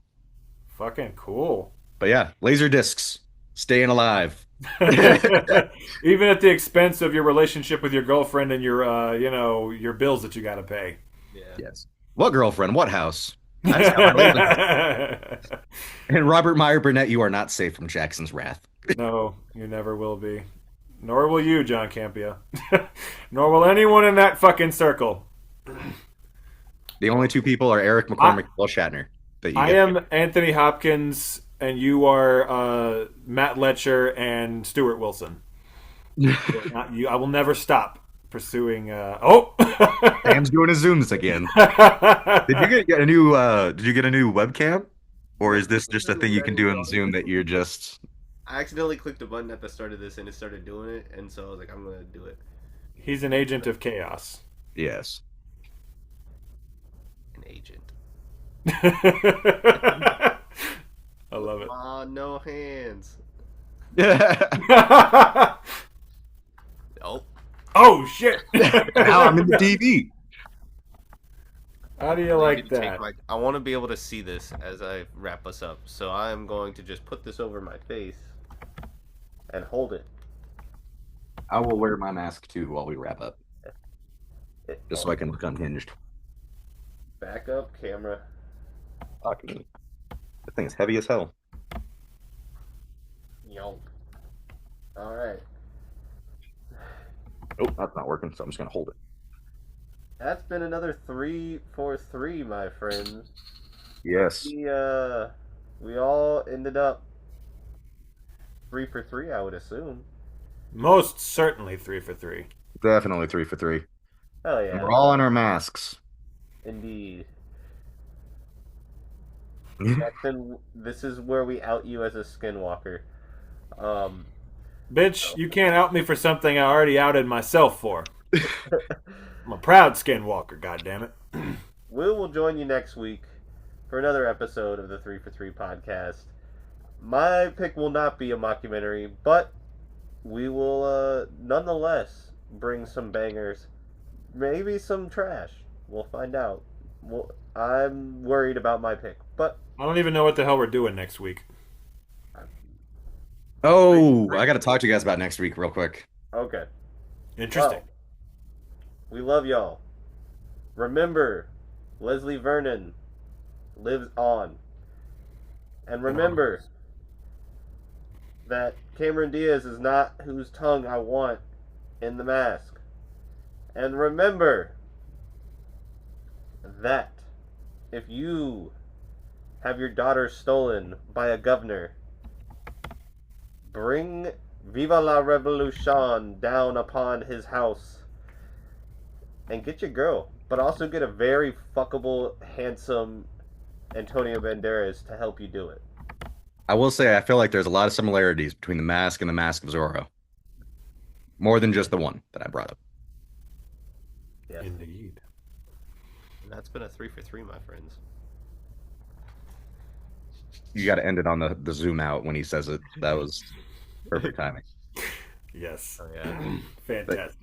Fucking cool. But yeah, laser discs, staying alive. Even at the expense of your relationship with your girlfriend and your, your bills that you got to pay. yeah. Yes. What girlfriend? What house? I just got my laser. And Robert Meyer Burnett, you are not safe from Jackson's wrath. No, you never will be. Nor will you, John Campia. Nor will anyone in that fucking circle. The only 2 people are Eric McCormick and Will Shatner. That you I get. am Anthony Hopkins, and you are Matt Letcher and Stuart Wilson. Not you. I will never stop pursuing. Oh, Sam's doing his zooms again. Did you get a new? Did you get a new webcam, or is this just a thing you can do in Zoom that you're just? I accidentally clicked a button at the start of this and it started doing it, and so I was like, I'm gonna do it. He's an agent of chaos. Yes. An agent. I love it. No hands. Nope. Oh shit! Now I'm in the TV. How do you I like need to take that? I want to be able to see this as I wrap us up, so I am going to just put this over my face and hold it. I will wear my mask too while we wrap up, just so I can look unhinged. Back up, camera. Fuck me. That thing is heavy as hell. Yonk. All right. Oh, that's not working, so I'm just gonna hold it. That's been another 3 for 3, my friends. Yes. We all ended up 3 for 3, I would assume. Most certainly 3 for 3. Definitely 3 for 3. Hell And yeah. we're all in our masks. Indeed. This is where we out you as a skinwalker. Bitch, you can't out me for something I already outed myself for. I'm a proud skinwalker, goddammit. We will join you next week for another episode of the 3 for 3 podcast. My pick will not be a mockumentary, but we will nonetheless bring some bangers. Maybe some trash. We'll find out. I'm worried about my pick, but I don't even know what the hell we're doing next week. Oh, I got to talk to you guys about next week real quick. okay. Interesting. Well, we love y'all. Remember, Leslie Vernon lives on. And remember that Cameron Diaz is not whose tongue I want in the mask. And remember that if you have your daughter stolen by a governor, bring Viva la Revolution down upon his house and get your girl, but also get a very fuckable, handsome Antonio Banderas to help you do it. I will say I feel like there's a lot of similarities between the mask and the Mask of Zorro. More than just the one that I brought up. Yes. Indeed. And that's been a 3 for 3, my friends. You got to end it on the zoom out when he says it. That was perfect timing. Yes. Oh, yeah. Fantastic.